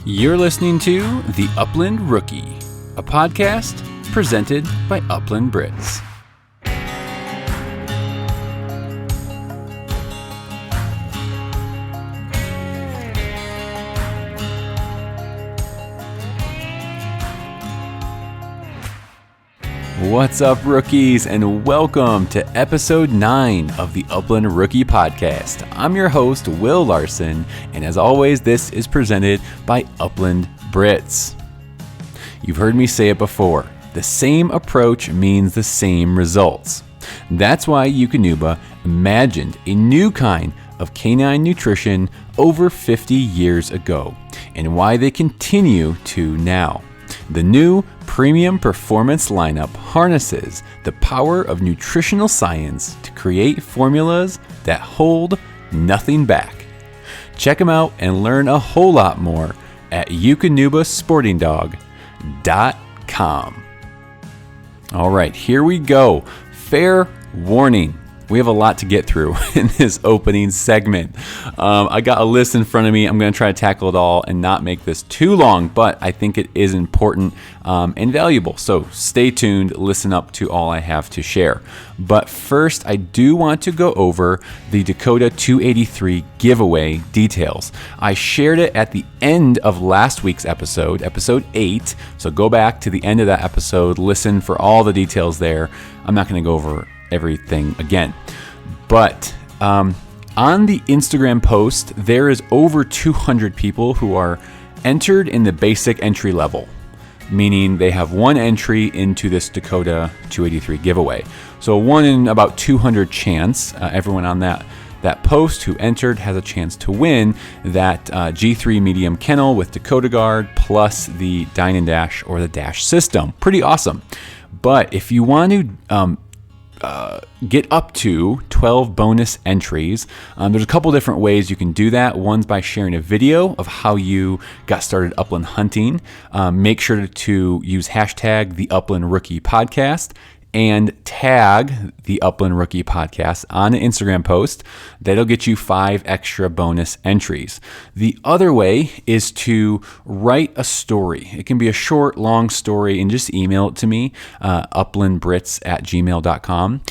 You're listening to The Upland Rookie, a podcast presented by Upland Brits. What's up, rookies, and welcome to episode 9 of the Upland Rookie Podcast. I'm your host, Will Larson, and as always, this is presented by Upland Brits. You've heard me say it before, the same approach means the same results. That's why Eukanuba imagined a new kind of canine nutrition over 50 years ago, and why they continue to now. The new premium performance lineup harnesses the power of nutritional science to create formulas that hold nothing back. Check them out and learn a whole lot more at eukanubasportingdog.com. All right, here we go. Fair warning. We have a lot to get through in this opening segment. I got a list in front of me. I'm going to try to tackle it all and not make this too long, but I think it is important and valuable. So stay tuned, listen up to all I have to share. But first, I do want to go over the Dakota 283 giveaway details. I shared it at the end of last week's episode 8. So go back to the end of that episode, listen for all the details there. I'm not going to go over everything again. But on the Instagram post, there is over 200 people who are entered in the basic entry level, meaning they have one entry into this Dakota 283 giveaway. So 1 in about 200 chance, everyone on that post who entered has a chance to win that G3 medium kennel with Dakota guard plus the Dine and Dash or the Dash system. Pretty awesome. But if you want to get up to 12 bonus entries. There's a couple different ways you can do that. One's by sharing a video of how you got started upland hunting. Make sure to use hashtag the Upland Rookie Podcast and tag the Upland Rookie Podcast on an Instagram post. That'll get you 5 extra bonus entries. The other way is to write a story. It can be a short, long story, and just email it to me, uplandbrits@gmail.com.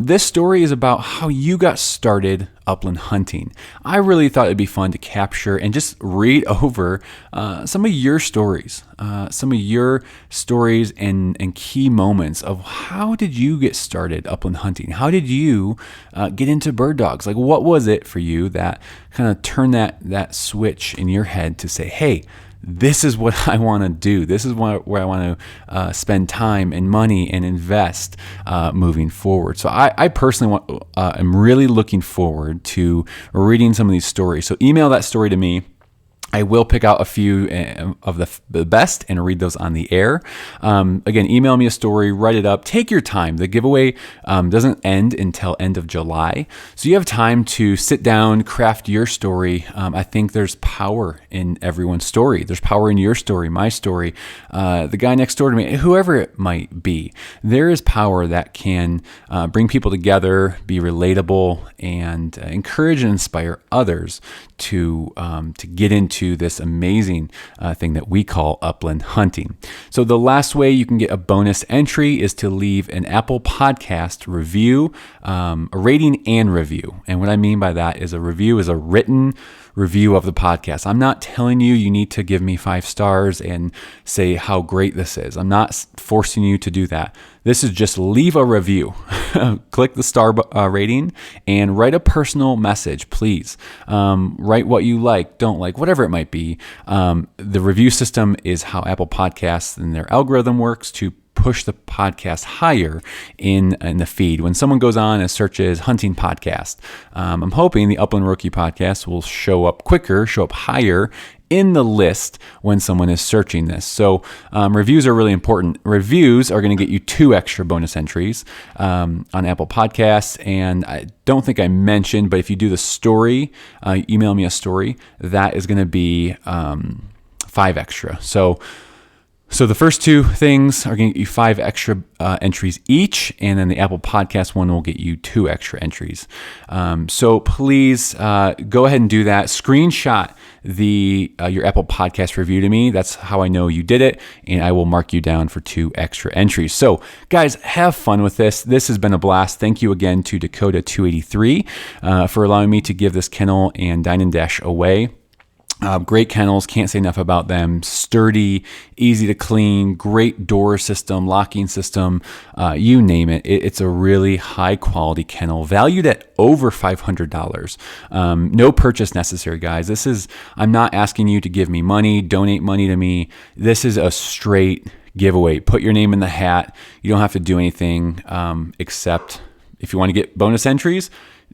This story is about how you got started upland hunting. I really thought it'd be fun to capture and just read over some of your stories, and key moments of how did you get started upland hunting? How did you get into bird dogs? Like, what was it for you that kind of turned that switch in your head to say, hey, this is what I want to do. This is where I want to spend time and money and invest moving forward. So I personally am really looking forward to reading some of these stories. So email that story to me. I will pick out a few of the best and read those on the air. Again, email me a story, write it up, take your time. The giveaway doesn't end until end of July. So you have time to sit down, craft your story. I think there's power in everyone's story. There's power in your story, my story, the guy next door to me, whoever it might be. There is power that can bring people together, be relatable, and encourage and inspire others to get into this amazing thing that we call upland hunting. So the last way you can get a bonus entry is to leave an Apple Podcast review, a rating and review. And what I mean by that is a review is a written review of the podcast. I'm not telling you need to give me 5 stars and say how great this is. I'm not forcing you to do that. This is just leave a review. Click the star rating and write a personal message, please. Write what you like, don't like, whatever it might be. The review system is how Apple Podcasts and their algorithm works to push the podcast higher in the feed. When someone goes on and searches hunting podcast, I'm hoping the Upland Rookie Podcast will show up quicker, show up higher in the list when someone is searching this. So reviews are really important. Reviews are going to get you 2 extra bonus entries on Apple Podcasts. And I don't think I mentioned, but if you do the story, email me a story, that is going to be 5 extra. So So the first two things are going to get you 5 extra entries each, and then the Apple Podcast one will get you 2 extra entries. So please go ahead and do that. Screenshot your Apple Podcast review to me. That's how I know you did it, and I will mark you down for 2 extra entries. So guys, have fun with this. This has been a blast. Thank you again to Dakota 283 for allowing me to give this kennel and Dine and Dash away. Great kennels, can't say enough about them. Sturdy, easy to clean, great door system, locking system, you name it. It's a really high quality kennel, valued at over $500. No purchase necessary, guys. I'm not asking you to give me money, donate money to me. This is a straight giveaway. Put your name in the hat. You don't have to do anything except if you want to get bonus entries.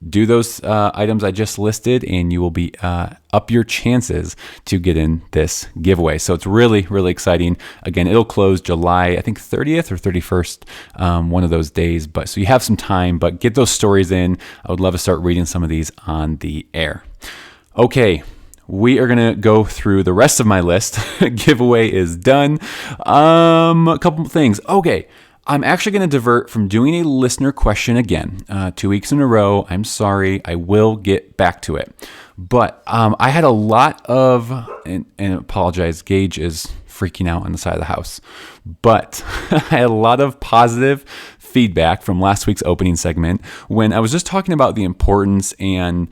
Do those items I just listed, and you will be up your chances to get in this giveaway. So it's really, really exciting. Again, it'll close July, I think 30th or 31st, one of those days. But so you have some time, but get those stories in. I would love to start reading some of these on the air. Okay. We are going to go through the rest of my list. Giveaway is done. A couple things. Okay. I'm actually going to divert from doing a listener question again, 2 weeks in a row. I'm sorry. I will get back to it. But I had a lot of, and apologize, Gage is freaking out on the side of the house. But I had a lot of positive feedback from last week's opening segment when I was just talking about the importance and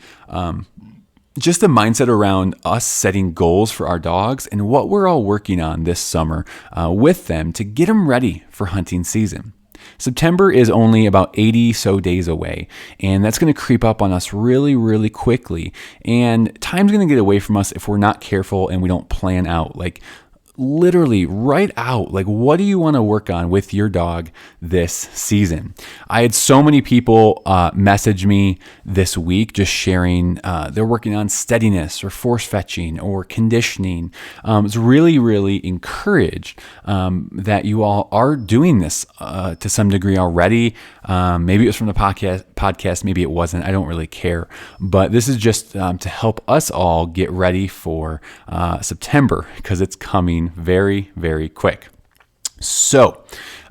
just the mindset around us setting goals for our dogs and what we're all working on this summer with them to get them ready for hunting season. September is only about 80 so days away, and that's going to creep up on us really, really quickly. And time's going to get away from us if we're not careful and we don't plan out. Like, literally write out, like, what do you want to work on with your dog this season? I had so many people message me this week just sharing they're working on steadiness or force fetching or conditioning. It's really, really encouraged that you all are doing this to some degree already. Maybe it was from the podcast, maybe it wasn't. I don't really care. But this is just to help us all get ready for September, because it's coming very, very quick. So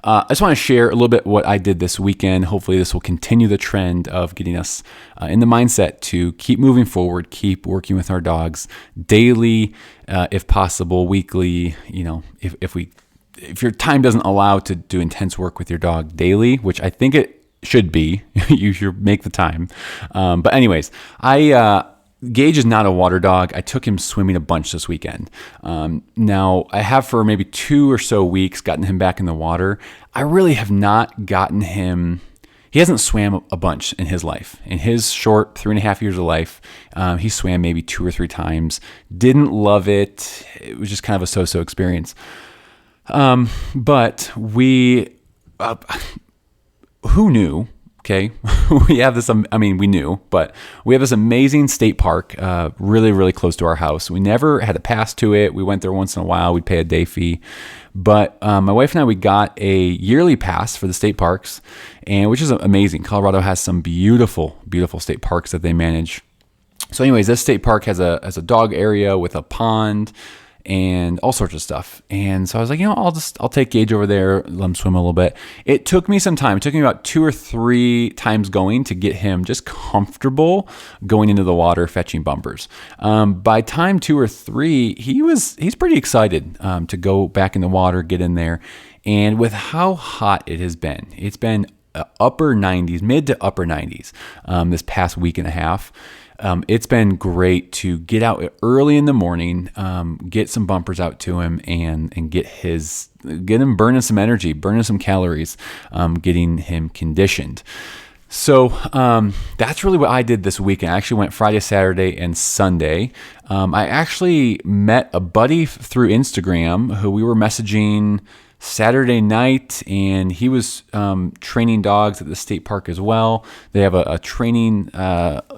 I just want to share a little bit what I did this weekend. Hopefully this will continue the trend of getting us in the mindset to keep moving forward, keep working with our dogs daily, if possible, weekly. You know, if your time doesn't allow to do intense work with your dog daily, which I think it should be, you should make the time. But anyways, Gage is not a water dog. I took him swimming a bunch this weekend. Now, I have for maybe 2 or so weeks gotten him back in the water. I really have not gotten him. He hasn't swam a bunch in his life. In his short 3.5 years of life, he swam maybe 2 or 3 times. Didn't love it. It was just kind of a so-so experience. But we, who knew? Okay, we have this, we knew, but we have this amazing state park really, really close to our house. We never had a pass to it. We went there once in a while. We'd pay a day fee. But my wife and I, we got a yearly pass for the state parks, and which is amazing. Colorado has some beautiful, beautiful state parks that they manage. So anyways, this state park has a dog area with a pond and all sorts of stuff. And so I was like, I'll take Gage over there, let him swim a little bit. It took me some time. It took me about 2 or 3 times going to get him just comfortable going into the water, fetching bumpers. By time 2 or 3, he's pretty excited to go back in the water, get in there. And with how hot it has been, it's been upper 90s, mid to upper 90s this past week and a half. It's been great to get out early in the morning, get some bumpers out to him, and get him burning some energy, burning some calories, getting him conditioned. So that's really what I did this weekend. I actually went Friday, Saturday, and Sunday. I actually met a buddy through Instagram who we were messaging Saturday night, and he was training dogs at the state park as well. They have a training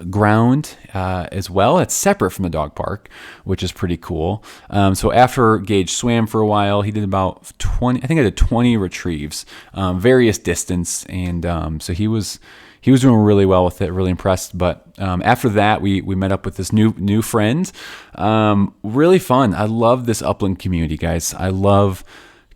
ground as well. It's separate from the dog park, which is pretty cool. So after Gage swam for a while, he did about 20. I think I did 20 retrieves, various distance, and so he was doing really well with it. Really impressed. But after that, we met up with this new friend. Really fun. I love this Upland community, guys. I love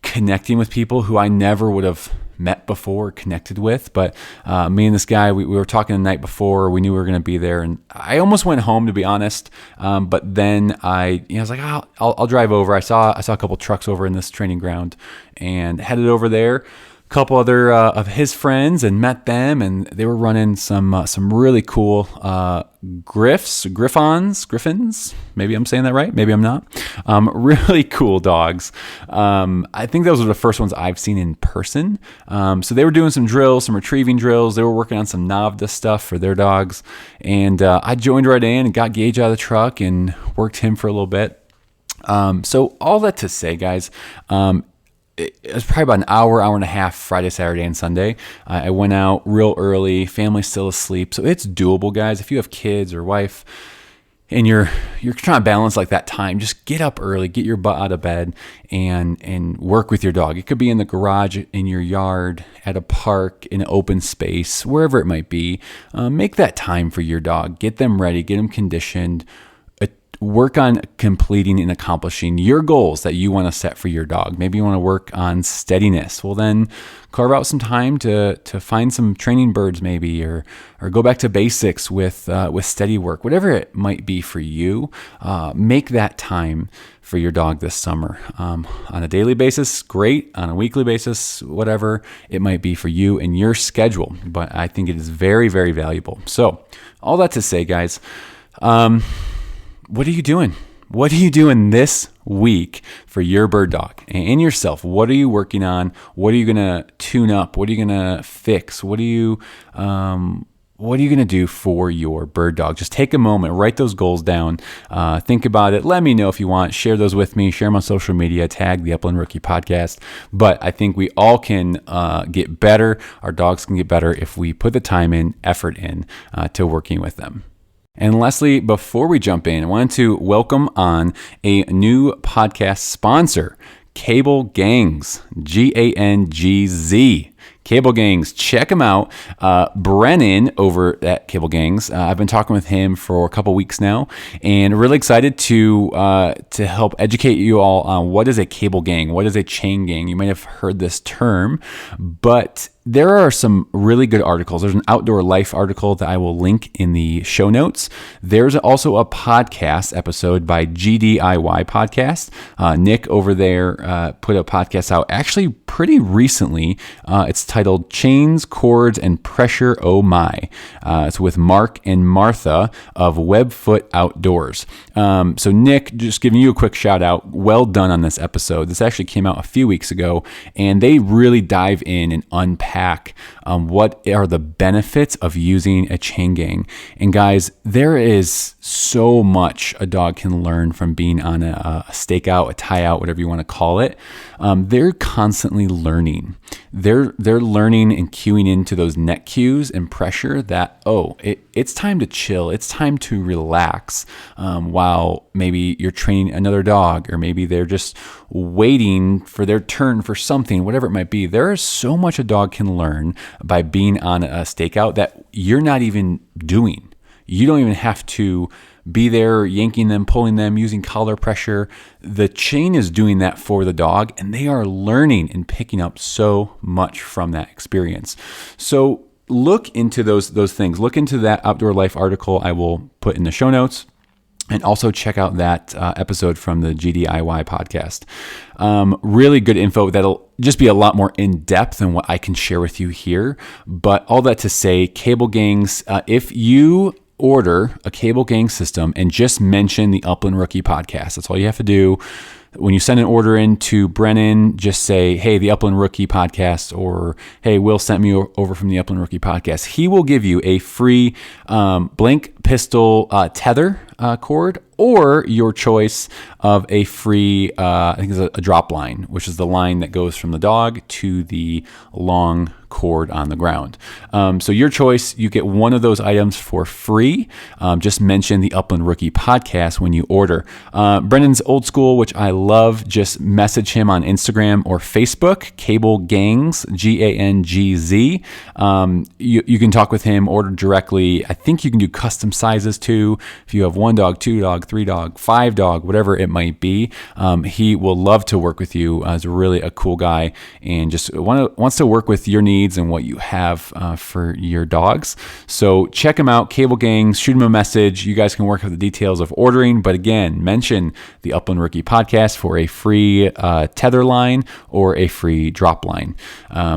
connecting with people who I never would have met before, connected with. But me and this guy, we were talking the night before. We knew we were going to be there, and I almost went home, to be honest. But then I was like, I'll drive over. I saw a couple trucks over in this training ground, and headed over there. Couple other of his friends, and met them, and they were running some really cool griffins. Maybe I'm saying that right. Maybe I'm not. Really cool dogs. I think those were the first ones I've seen in person. So they were doing some drills, some retrieving drills. They were working on some NAVDA stuff for their dogs, and I joined right in and got Gage out of the truck and worked him for a little bit. So all that to say, guys, it was probably about an hour and a half Friday, Saturday, and Sunday. I went out real early. Family's still asleep, so it's doable, guys. If you have kids or wife, and you're trying to balance like that time, just get up early, get your butt out of bed, and work with your dog. It could be in the garage, in your yard, at a park, in an open space, wherever it might be. Make that time for your dog. Get them ready. Get them conditioned. Work on completing and accomplishing your goals that you want to set for your dog. Maybe you want to work on steadiness. Well, then carve out some time to find some training birds, maybe, or go back to basics with steady work. Whatever it might be for you, make that time for your dog this summer. On a daily basis, great. On a weekly basis, whatever it might be for you and your schedule. But I think it is very, very valuable. So all that to say, guys, what are you doing? What are you doing this week for your bird dog and yourself? What are you working on? What are you going to tune up? What are you going to fix? What are you going to do for your bird dog? Just take a moment, write those goals down, think about it. Let me know if you want. Share those with me. Share them on social media. Tag the Upland Rookie Podcast. But I think we all can get better. Our dogs can get better if we put the time in, effort in to working with them. And lastly, before we jump in, I wanted to welcome on a new podcast sponsor, Cable Gangs, Gangz. Cable Gangs, check them out. Brennan over at Cable Gangs. I've been talking with him for a couple weeks now, and really excited to help educate you all on what is a cable gang, what is a chain gang. You might have heard this term, but there are some really good articles. There's an Outdoor Life article that I will link in the show notes. There's also a podcast episode by GDIY Podcast. Nick over there put a podcast out actually pretty recently. It's titled Chains, Cords, and Pressure Oh My. It's with Mark and Martha of Webfoot Outdoors. So Nick, just giving you a quick shout out. Well done on this episode. This actually came out a few weeks ago, and they really dive in and unpack what are the benefits of using a chain gang. And guys, there is so much a dog can learn from being on a stakeout, a tie out, whatever you want to call it. They're constantly learning. They're learning and cueing into those neck cues and pressure that, it's time to chill. It's time to relax while maybe you're training another dog, or maybe they're just waiting for their turn for something, whatever it might be. There is so much a dog can learn by being on a stakeout that you're not even doing. You don't even have to be there yanking them, pulling them, using collar pressure. The chain is doing that for the dog, and they are learning and picking up so much from that experience. So look into those things. Look into that Outdoor Life article I will put in the show notes. And also check out that episode from the GDIY podcast. Really good info that'll just be a lot more in depth than what I can share with you here. But all that to say, Cable Gangs, if you order a Cable Gang system and just mention the Upland Rookie Podcast, that's all you have to do. When you send an order in to Brennan, just say, hey, the Upland Rookie Podcast, or hey, Will sent me over from the Upland Rookie Podcast. He will give you a free blank pistol tether cord, or your choice of a free, I think it's a drop line, which is the line that goes from the dog to the long cord on the ground. So your choice, you get one of those items for free. Just mention the Upland Rookie podcast when you order. Brendan's old school, which I love. Just message him on Instagram or Facebook, Cable Gangs, Gangz. You can talk with him, order directly. I think you can do custom sizes too. If you have 1 dog, 2 dog, 3 dog, 5 dog, whatever it might be, he will love to work with you. He's really a cool guy and just wants to work with your needs and what you have for your dogs. So check him out, Cable Gangs. Shoot him a message. You guys can work out the details of ordering. But again, mention the Upland Rookie podcast for a free tether line or a free drop line.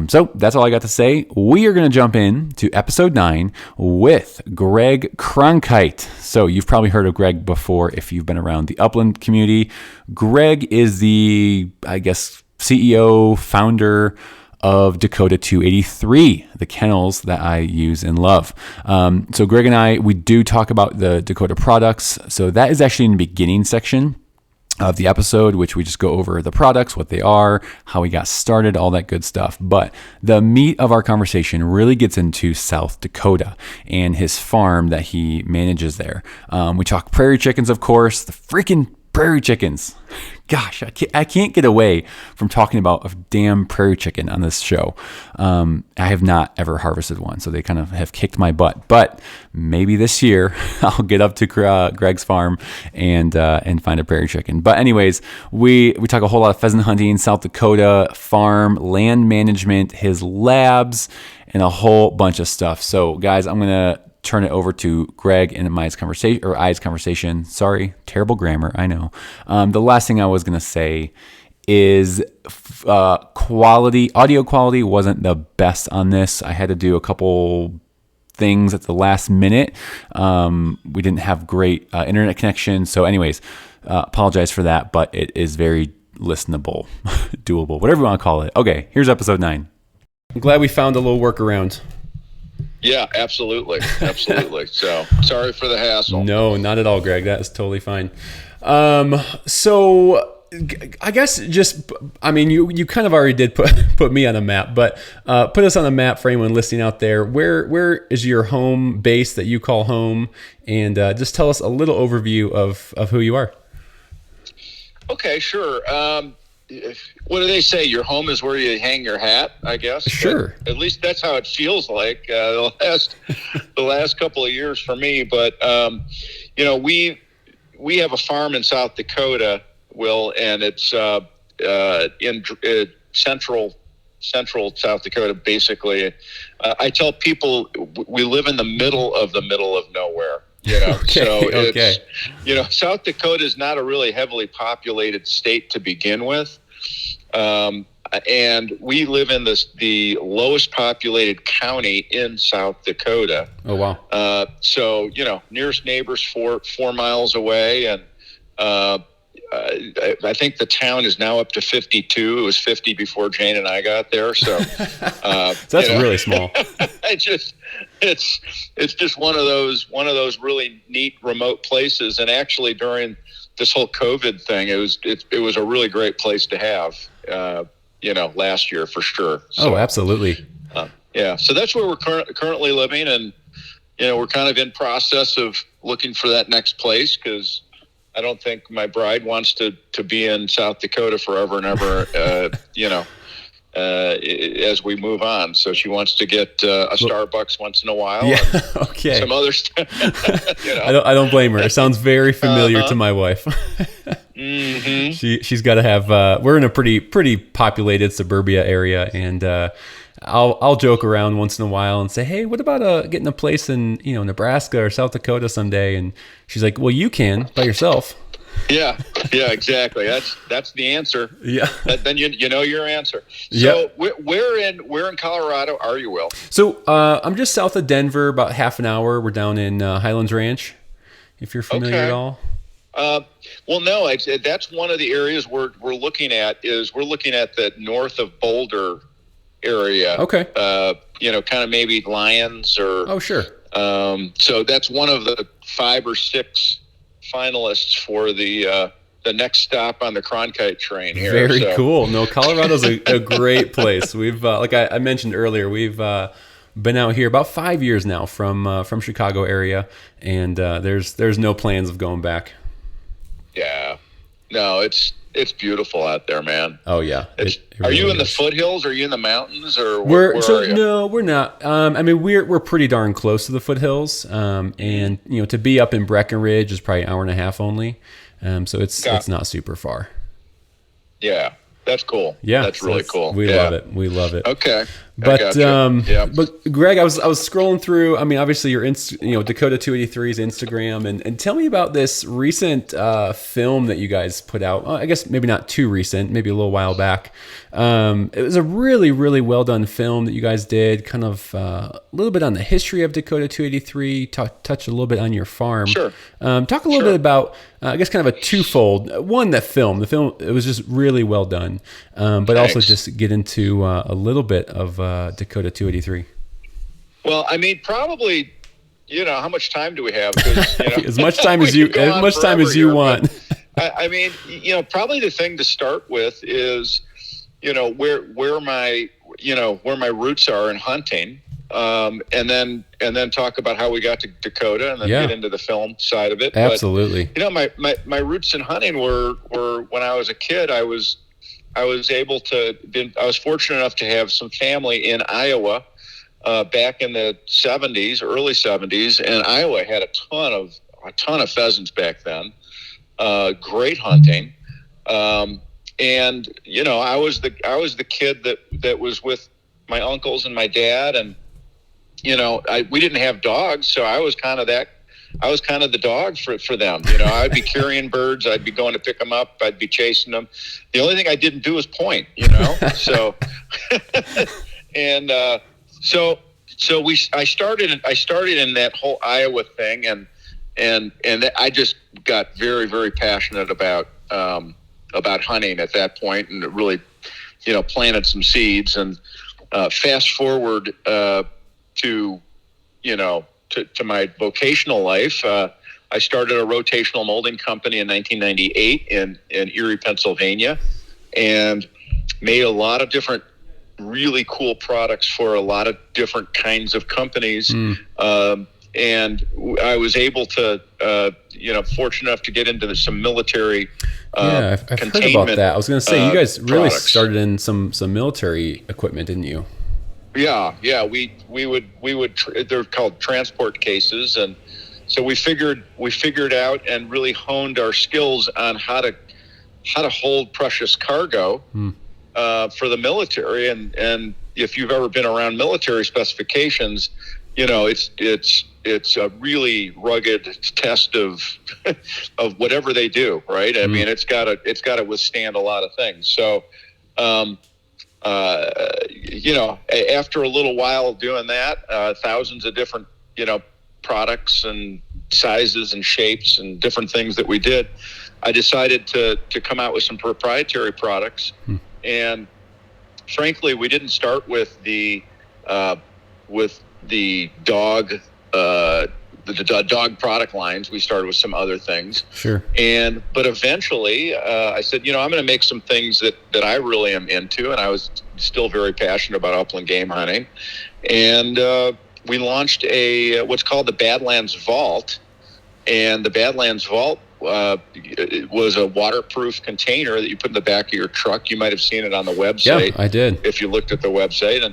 So that's all I got to say. We are going to jump in to episode 9 with Greg Cronkite. So you've probably heard of Greg before if you've been around the Upland community. Greg is the, I guess, CEO, founder of Dakota 283, the kennels that I use and love. So Greg and I, we do talk about the Dakota products. So that is actually in the beginning section of the episode, which we just go over the products, what they are, how we got started, all that good stuff. But the meat of our conversation really gets into South Dakota and his farm that he manages there. We talk prairie chickens, of course, the freaking prairie chickens. Gosh, I can't get away from talking about a damn prairie chicken on this show. I have not ever harvested one, so they kind of have kicked my butt. But maybe this year I'll get up to Greg's farm and find a prairie chicken. But anyways, we talk a whole lot of pheasant hunting, South Dakota, farm, land management, his labs, and a whole bunch of stuff. So guys, I'm gonna turn it over to Greg and I's conversation. Sorry, terrible grammar, I know. The last thing I was going to say is audio quality wasn't the best on this. I had to do a couple things at the last minute. We didn't have great internet connection. So anyways, apologize for that, but it is very listenable, doable, whatever you want to call it. Okay, here's episode 9. I'm glad we found a little workaround. Yeah, absolutely. So sorry for the hassle. No, not at all, Greg. That is totally fine. So I guess you kind of already did put me on a map, but put us on a map for anyone listening out there. Where is your home base that you call home? And just tell us a little overview of who you are. Okay, sure. What do they say? Your home is where you hang your hat, I guess. Sure. But at least that's how it feels like the last couple of years for me. But we have a farm in South Dakota, Will, and it's in central South Dakota. Basically, I tell people we live in the middle of nowhere. Okay. South Dakota is not a really heavily populated state to begin with. And we live in the lowest populated county in South Dakota. Oh, wow. So, nearest neighbor's 4 miles away. And, I think the town is now up to 52. It was 50 before Jane and I got there. So, so that's really small. It's just one of those really neat remote places. And actually during this whole COVID thing, it was a really great place to have, last year for sure. So, oh, absolutely. So that's where we're currently living. And, we're kind of in process of looking for that next place because I don't think my bride wants to be in South Dakota forever and ever, as we move on. So she wants to get a Starbucks once in a while. Yeah. And okay. some other stuff. I don't blame her. It sounds very familiar to my wife. Mm-hmm. She's got to have. We're in a pretty populated suburbia area, and I'll joke around once in a while and say, hey, what about getting a place in Nebraska or South Dakota someday? And she's like, well, you can by yourself. Yeah, exactly. That's the answer. Yeah. Then you know your answer. So where in Colorado are you, Will? So I'm just south of Denver, about half an hour. We're down in Highlands Ranch, if you're familiar at all. Well, no, that's one of the areas we're looking at. We're looking at the north of Boulder area. Okay. Kind of maybe Lyons or. Oh, sure. So that's one of the 5 or 6 finalists for the the next stop on the Cronkite train here. Very so. cool. No, Colorado's a great place. We've like I mentioned earlier, we've been out here about 5 years now from Chicago area, and there's no plans of going back. Yeah, no, it's beautiful out there, man. Oh yeah. It are really you in the is. foothills? Are you in the mountains? Or Where are you? No, we're not. I mean, we're pretty darn close to the foothills, and to be up in Breckenridge is probably an hour and a half only, so it's not super far. Yeah, that's cool. Yeah, that's really cool. We love it. We love it. Okay. But Yeah. but Greg, I was scrolling through. I mean, obviously your Dakota 283's Instagram, and tell me about this recent film that you guys put out. I guess maybe not too recent, maybe a little while back. It was a really, really well done film that you guys did. Kind of a little bit on the history of Dakota 283. Touch a little bit on your farm. Sure. Talk a little bit about, I guess, kind of a twofold. One, the film. The film, it was just really well done. But Thanks. also just get into a little bit of Dakota 283. Well, I mean, probably, how much time do we have? 'Cause, As much time as you want. I mean, probably the thing to start with is, where my roots are in hunting, and then talk about how we got to Dakota, and then get into the film side of it. Absolutely. But, my roots in hunting were when I was a kid. I was fortunate enough to have some family in Iowa back in the 70s, early 70s, and Iowa had a ton of pheasants back then. Great hunting. And I was the kid that was with my uncles and my dad, and we didn't have dogs, so I was kind of the dog for them. I'd be carrying birds. I'd be going to pick them up. I'd be chasing them. The only thing I didn't do was point, so, and, I started in that whole Iowa thing, and I just got very, very passionate about hunting at that point, and it really, planted some seeds. And, fast forward, to my vocational life, I started a rotational molding company in 1998 in Erie, Pennsylvania, and made a lot of different really cool products for a lot of different kinds of companies. And I was able to, fortunate enough to get into some military I've heard about that. I was going to say, you guys really started in some military equipment, didn't you? Yeah. We would they're called transport cases, and so we figured out and really honed our skills on how to hold precious cargo for the military. And if you've ever been around military specifications, it's a really rugged test of whatever they do, right? I mean, it's got to withstand a lot of things. So, after a little while of doing that, thousands of different, products and sizes and shapes and different things that we did, I decided to come out with some proprietary products. And frankly, we didn't start with the dog, the dog product lines. We started with some other things. Sure. But eventually, I said, I'm going to make some things that I really am into, and I was still very passionate about upland game hunting. And we launched what's called the Badlands Vault, and the Badlands Vault it was a waterproof container that you put in the back of your truck. You might have seen it on the website. Yeah, I did. If you looked at the website, and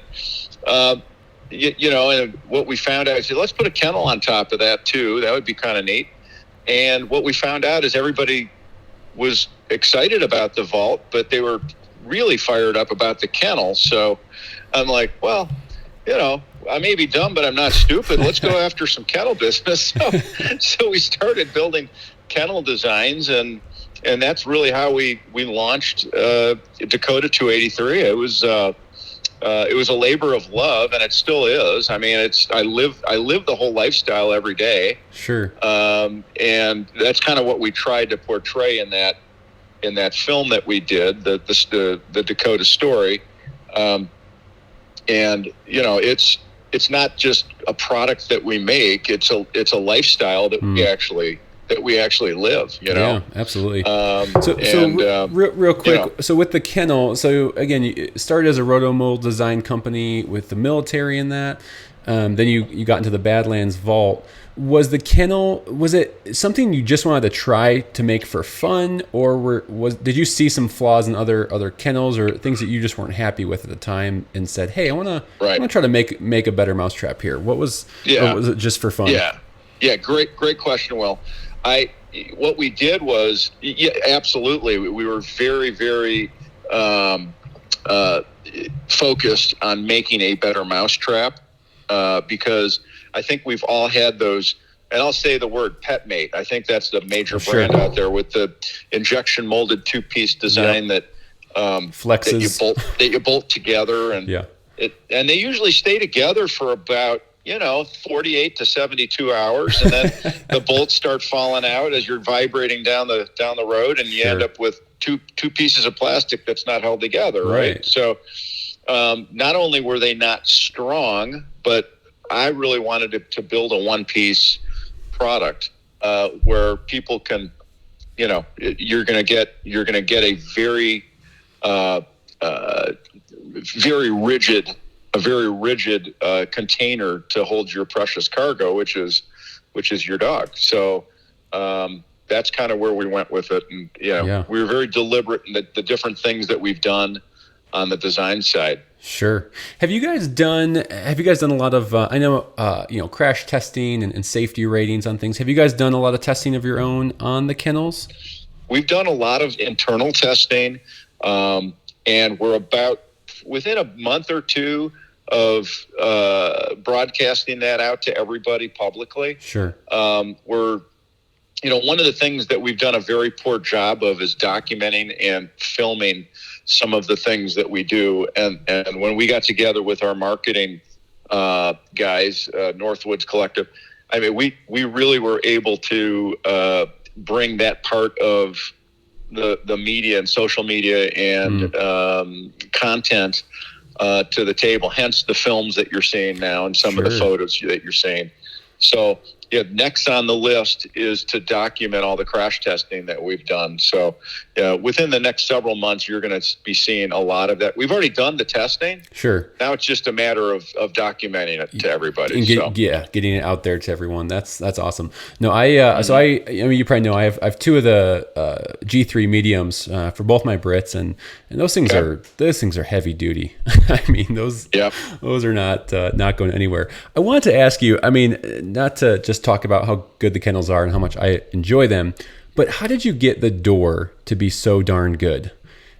and what we found out, I said, let's put a kennel on top of that too. That would be kind of neat. And what we found out is everybody was excited about the vault, but they were really fired up about the kennel. So I'm like, well, I may be dumb, but I'm not stupid. Let's go after some kennel business. So we started building kennel designs, and that's really how we launched Dakota 283. It was a labor of love, and it still is. I mean, I live the whole lifestyle every day. Sure. And that's kind of what we tried to portray in that film that we did, the Dakota story. And it's not just a product that we make. It's a lifestyle that we actually live, Yeah, absolutely. and Real you quick, know, so with the kennel, so again, you started as a rotomold design company with the military in that. Then you got into the Badlands Vault. Was it something you just wanted to try to make for fun, or did you see some flaws in other kennels or things that you just weren't happy with at the time and said, hey, I right. want to try to make a better mousetrap here? Or Yeah. was it just for fun? Yeah. Yeah. Great question. Well, what we did was, yeah, absolutely. We were very, very, um, uh, focused on making a better mousetrap, because I think we've all had those, and I'll say the word pet mate. I think that's the major Sure. brand out there with the injection molded 2-piece design Yep. Flexes. that you bolt together, and Yeah. and they usually stay together for about 48 to 72 hours, and then the bolts start falling out as you're vibrating down the road, and you Sure. end up with two pieces of plastic that's not held together, right? So not only were they not strong, but I really wanted to build a one-piece product, where people can, you're going to get a very uh, uh, very rigid container to hold your precious cargo, which is your dog. So that's kind of where we went with it, and Yeah. we were very deliberate in the different things that we've done on the design side. Sure. Have you guys done a lot of I know crash testing and safety ratings on things? Have you guys done a lot of testing of your own on the kennels? We've done a lot of internal testing, and we're about within a month or two of broadcasting that out to everybody publicly. Sure. We're one of the things that we've done a very poor job of is documenting and filming some of the things that we do. And when we got together with our marketing guys, Northwoods Collective, I mean, we really were able to bring that part of the media and social media and content to the table, hence the films that you're seeing now and some of the photos that you're seeing. So next on the list is to document all the crash testing that we've done. So within the next several months, you're going to be seeing a lot of that. We've already done the testing. Sure. Now it's just a matter of documenting it to everybody. And getting it out there to everyone. That's awesome. No, I mean, you probably know I have two of the G3 mediums for both my Brits, and those things are heavy duty. I mean, those are not going anywhere. I wanted to ask you, I mean, not to just talk about how good the kennels are and how much I enjoy them, but how did you get the door to be so darn good?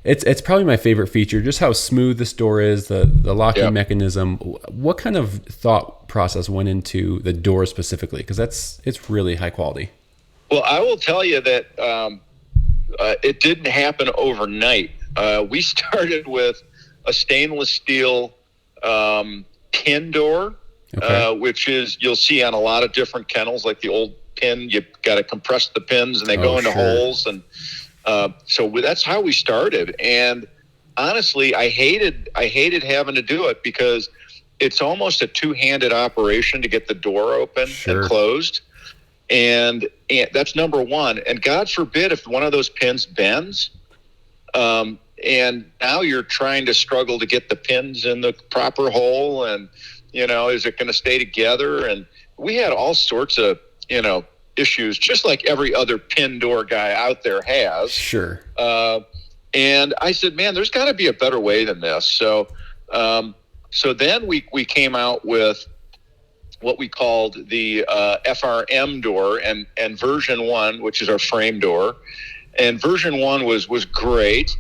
It's probably my favorite feature, just how smooth this door is, the locking mechanism. What kind of thought process went into the door specifically? Because it's really high quality. Well, I will tell you that it didn't happen overnight. We started with a stainless steel pin door. Okay. Which is you'll see on a lot of different kennels, like the old pin. You've got to compress the pins, and they go into holes, and so that's how we started. And honestly, I hated having to do it because it's almost a two-handed operation to get the door open and closed, and that's number one. And God forbid if one of those pins bends. And now you're trying to struggle to get the pins in the proper hole, and is it going to stay together? And we had all sorts of, issues, just like every other pin door guy out there has. Sure. And I said, man, there's got to be a better way than this. So then we came out with what we called the FRM door and version 1, which is our frame door. And version 1 was great.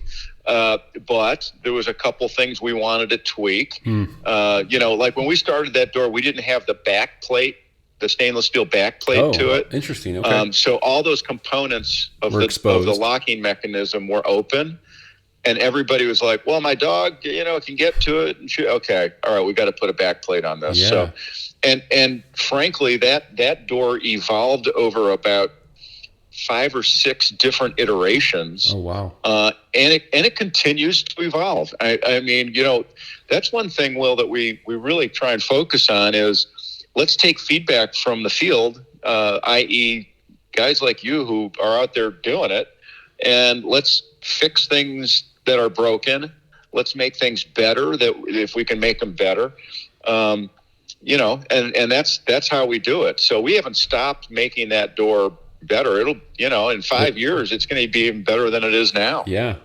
But there was a couple things we wanted to tweak. Like when we started that door, we didn't have the back plate, the stainless steel back plate to it. Interesting. Okay. So all those components of the locking mechanism were open, and everybody was like, well, my dog, can get to it. And okay. All right. We got to put a back plate on this. Yeah. So, and frankly, that door evolved over about 5 or 6 different iterations. Oh, wow. And it continues to evolve. I mean, that's one thing, Will, that we really try and focus on is let's take feedback from the field, i.e., guys like you who are out there doing it, and let's fix things that are broken. Let's make things better, that if we can make them better. And that's how we do it. So we haven't stopped making that door better. It'll, in 5 years, it's going to be even better than it is now. Yeah.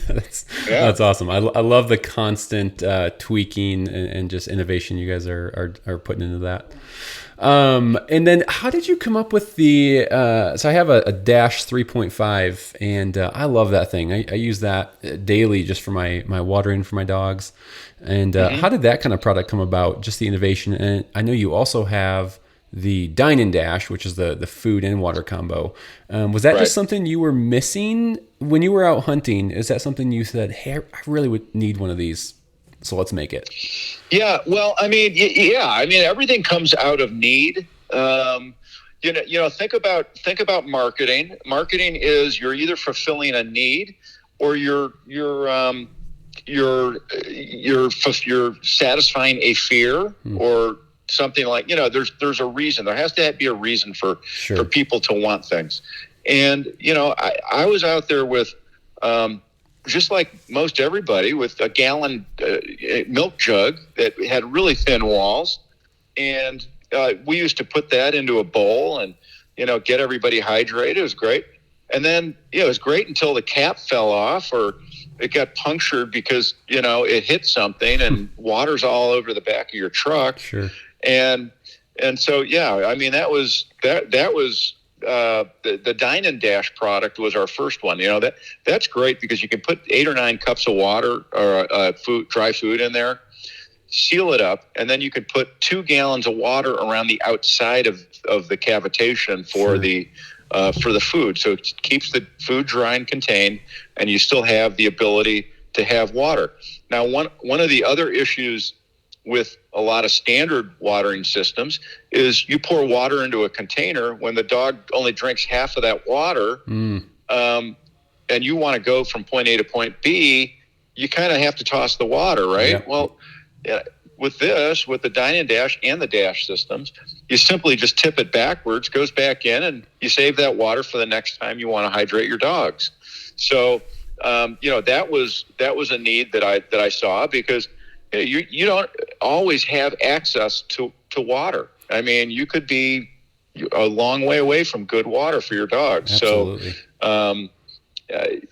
That's awesome. I love the constant tweaking and just innovation you guys are putting into that. And then how did you come up with the, so I have a Dash 3.5 and I love that thing. I use that daily just for my watering for my dogs. And how did that kind of product come about, just the innovation? And I know you also have the Dine and Dash, which is the food and water combo. Was that just something you were missing when you were out hunting? Is that something you said, hey, I really would need one of these, so let's make it? Yeah, well, I mean, everything comes out of need. Think about marketing. Marketing is you're either fulfilling a need or you're satisfying a fear or something like, there's a reason. There has to be a reason for people to want things. And, I was out there with, just like most everybody, with a gallon milk jug that had really thin walls. And we used to put that into a bowl and, get everybody hydrated. It was great. And then, it was great until the cap fell off or it got punctured because, it hit something and water's all over the back of your truck. Sure. And so, that was the Dine and Dash product was our first one. That's great because you can put 8 or 9 cups of water or dry food in there, seal it up, and then you could put 2 gallons of water around the outside of the cavitation for the food. So it keeps the food dry and contained, and you still have the ability to have water. Now, one of the other issues with a lot of standard watering systems is you pour water into a container when the dog only drinks half of that water, and you want to go from point A to point B, you kind of have to toss the water, right? Yep. Well, with the Dine and Dash and the Dash systems, you simply just tip it backwards, goes back in, and you save that water for the next time you want to hydrate your dogs. So, that was a need that I saw because you don't always have access to water. I mean, you could be a long way away from good water for your dogs. Absolutely. So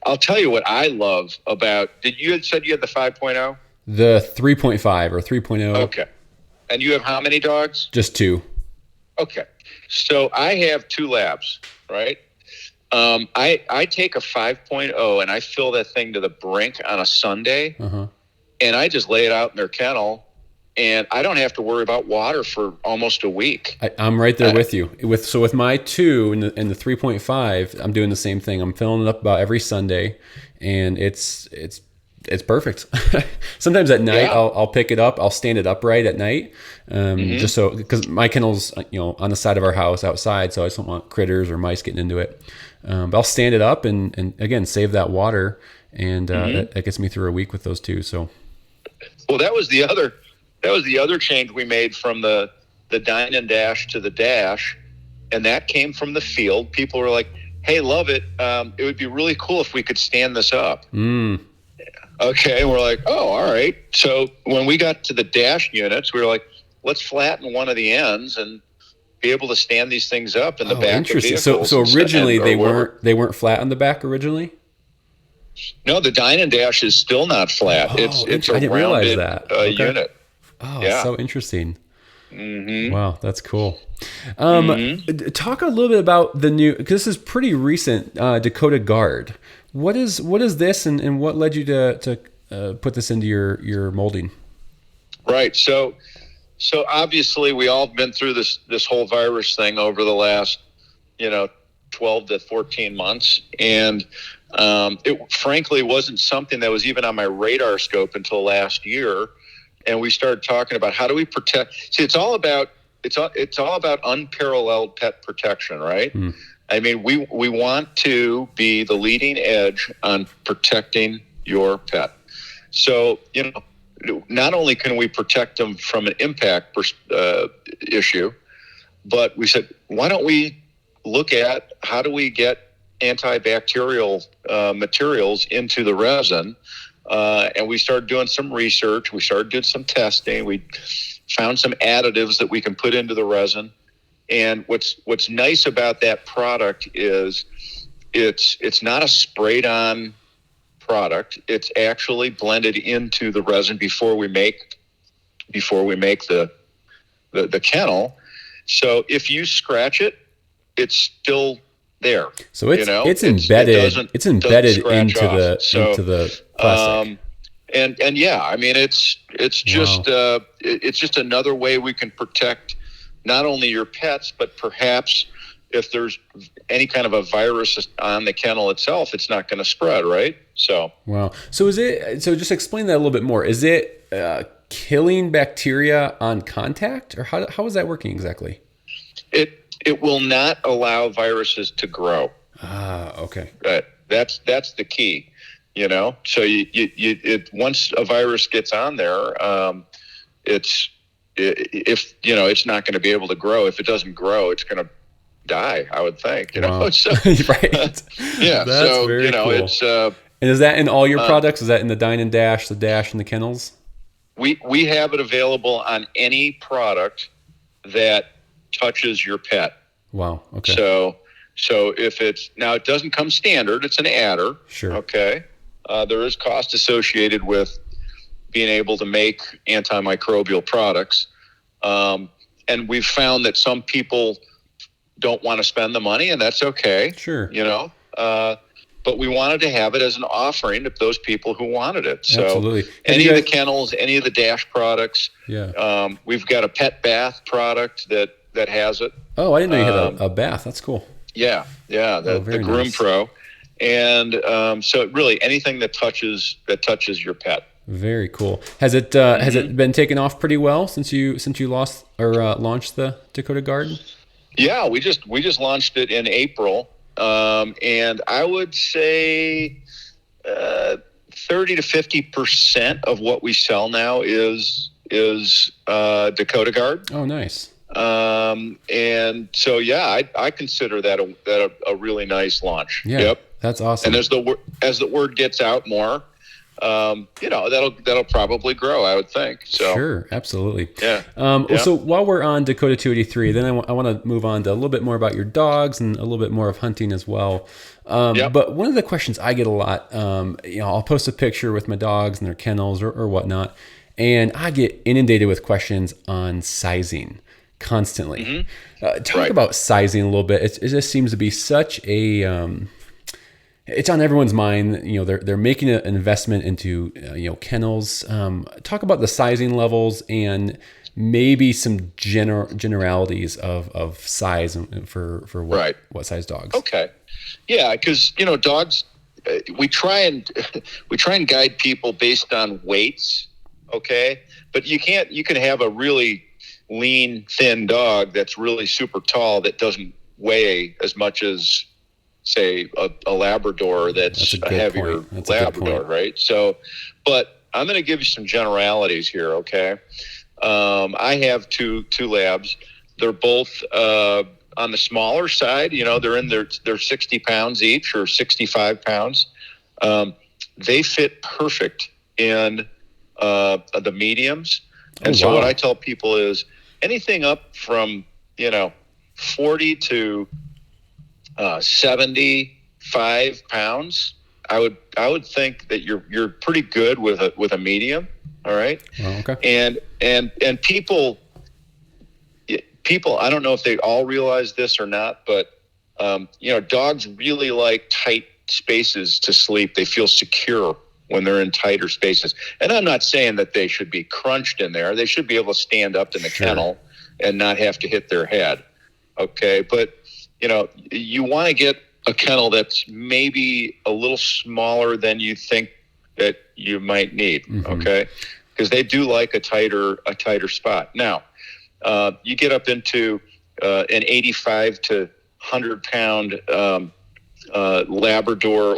I'll tell you what I love about, you had said you had the 5.0? The 3.5 or 3.0. Okay. And you have how many dogs? Just 2. Okay. So I have 2 labs, right? I take a 5.0 and I fill that thing to the brink on a Sunday. And I just lay it out in their kennel, and I don't have to worry about water for almost a week. I'm right there with you. With my 2 and the 3.5, I'm doing the same thing. I'm filling it up about every Sunday, and it's perfect. Sometimes at night I'll pick it up. I'll stand it upright at night, just so, because my kennel's on the side of our house outside, so I just don't want critters or mice getting into it. But I'll stand it up and again save that water, and that gets me through a week with those 2. So. Well, that was the other change we made from the Dine and Dash to the Dash, and that came from the field. People were like, "Hey, love it. It would be really cool if we could stand this up." Okay, and we're like, "Oh, all right." So when we got to the Dash units, we were like, "Let's flatten one of the ends and be able to stand these things up in the back of vehicles." So originally they weren't flat on the back originally? No, the Dine and Dash is still not flat. It's a I didn't realize that. Unit. Oh, yeah. So interesting. Wow, that's cool. Talk a little bit about the new, because this is pretty recent, Dakota Guard. What is this, and what led you to put this into your molding? Right. So obviously we all been through this whole virus thing over the last 12 to 14 months, and it frankly wasn't something that was even on my radar scope until last year. And we started talking about how do we protect. See, it's all about unparalleled pet protection, right? I mean, we want to be the leading edge on protecting your pet. So, not only can we protect them from an impact issue, but we said, why don't we look at how do we get antibacterial materials into the resin. And we started doing some research. We started doing some testing. We found some additives that we can put into the resin. And what's nice about that product is it's not a sprayed on product. It's actually blended into the resin before we make the kennel. So if you scratch it, it's still there. So it's embedded. It's embedded into the plastic. And yeah, I mean it's just it's just another way we can protect not only your pets, but perhaps if there's any kind of a virus on the kennel itself, it's not going to spread, right? So wow. So just explain that a little bit more. Is it killing bacteria on contact, or how is that working exactly? It will not allow viruses to grow. Okay. That's the key, So once a virus gets on there, it's not going to be able to grow. If it doesn't grow, it's going to die, I would think, Wow. So, right. Yeah. That's so, very cool. It's, and is that in all your products? Is that in the Dine and Dash, the Dash, and the kennels? We have it available on any product that touches your pet. Wow. Okay. So if it doesn't come standard, it's an adder. Sure. Okay. There is cost associated with being able to make antimicrobial products. And we've found that some people don't want to spend the money, and that's okay. Sure. But we wanted to have it as an offering to those people who wanted it. So absolutely. Any of the kennels, any of the Dash products. Yeah. We've got a pet bath product that has it. Oh, I didn't know you had a bath. That's cool. Yeah. The Groom nice. Pro. And so really anything that touches your pet. Very cool. Has it been taken off pretty well since you launched the Dakota Garden? Yeah, we just launched it in April. And I would say 30 to 50% of what we sell now is Dakota Guard. Oh, nice. And so I consider that a really nice launch. Yeah, yep, that's awesome. And as the word gets out more, that'll probably grow, I would think. So sure, absolutely. Yeah. So while we're on Dakota 283, then I want to move on to a little bit more about your dogs and a little bit more of hunting as well. But one of the questions I get a lot, I'll post a picture with my dogs and their kennels or whatnot, and I get inundated with questions on sizing constantly. Mm-hmm. Talk about sizing a little bit. It just seems to be such a it's on everyone's mind. They're making an investment into kennels. Talk about the sizing levels and maybe some generalities of size for what size dogs. Okay, yeah, because dogs, we try and guide people based on weights. Okay, but you can have a really lean, thin dog that's really super tall that doesn't weigh as much as, say, a Labrador that's a heavier Labrador, right? So, but I'm going to give you some generalities here, okay? I have two Labs. They're both on the smaller side. They're they're 60 pounds each or 65 pounds. They fit perfect in the mediums. And so what I tell people is anything up from 40 to 75 pounds, I would think that you're pretty good with a medium. All right. Oh, okay. And people, I don't know if they all realize this or not, but dogs really like tight spaces to sleep. They feel secure when they're in tighter spaces. And I'm not saying that they should be crunched in there. They should be able to stand up in the kennel and not have to hit their head. Okay. But, you want to get a kennel that's maybe a little smaller than you think that you might need. Mm-hmm. Okay. Because they do like a tighter spot. Now, you get up into an 85 to 100 pound Labrador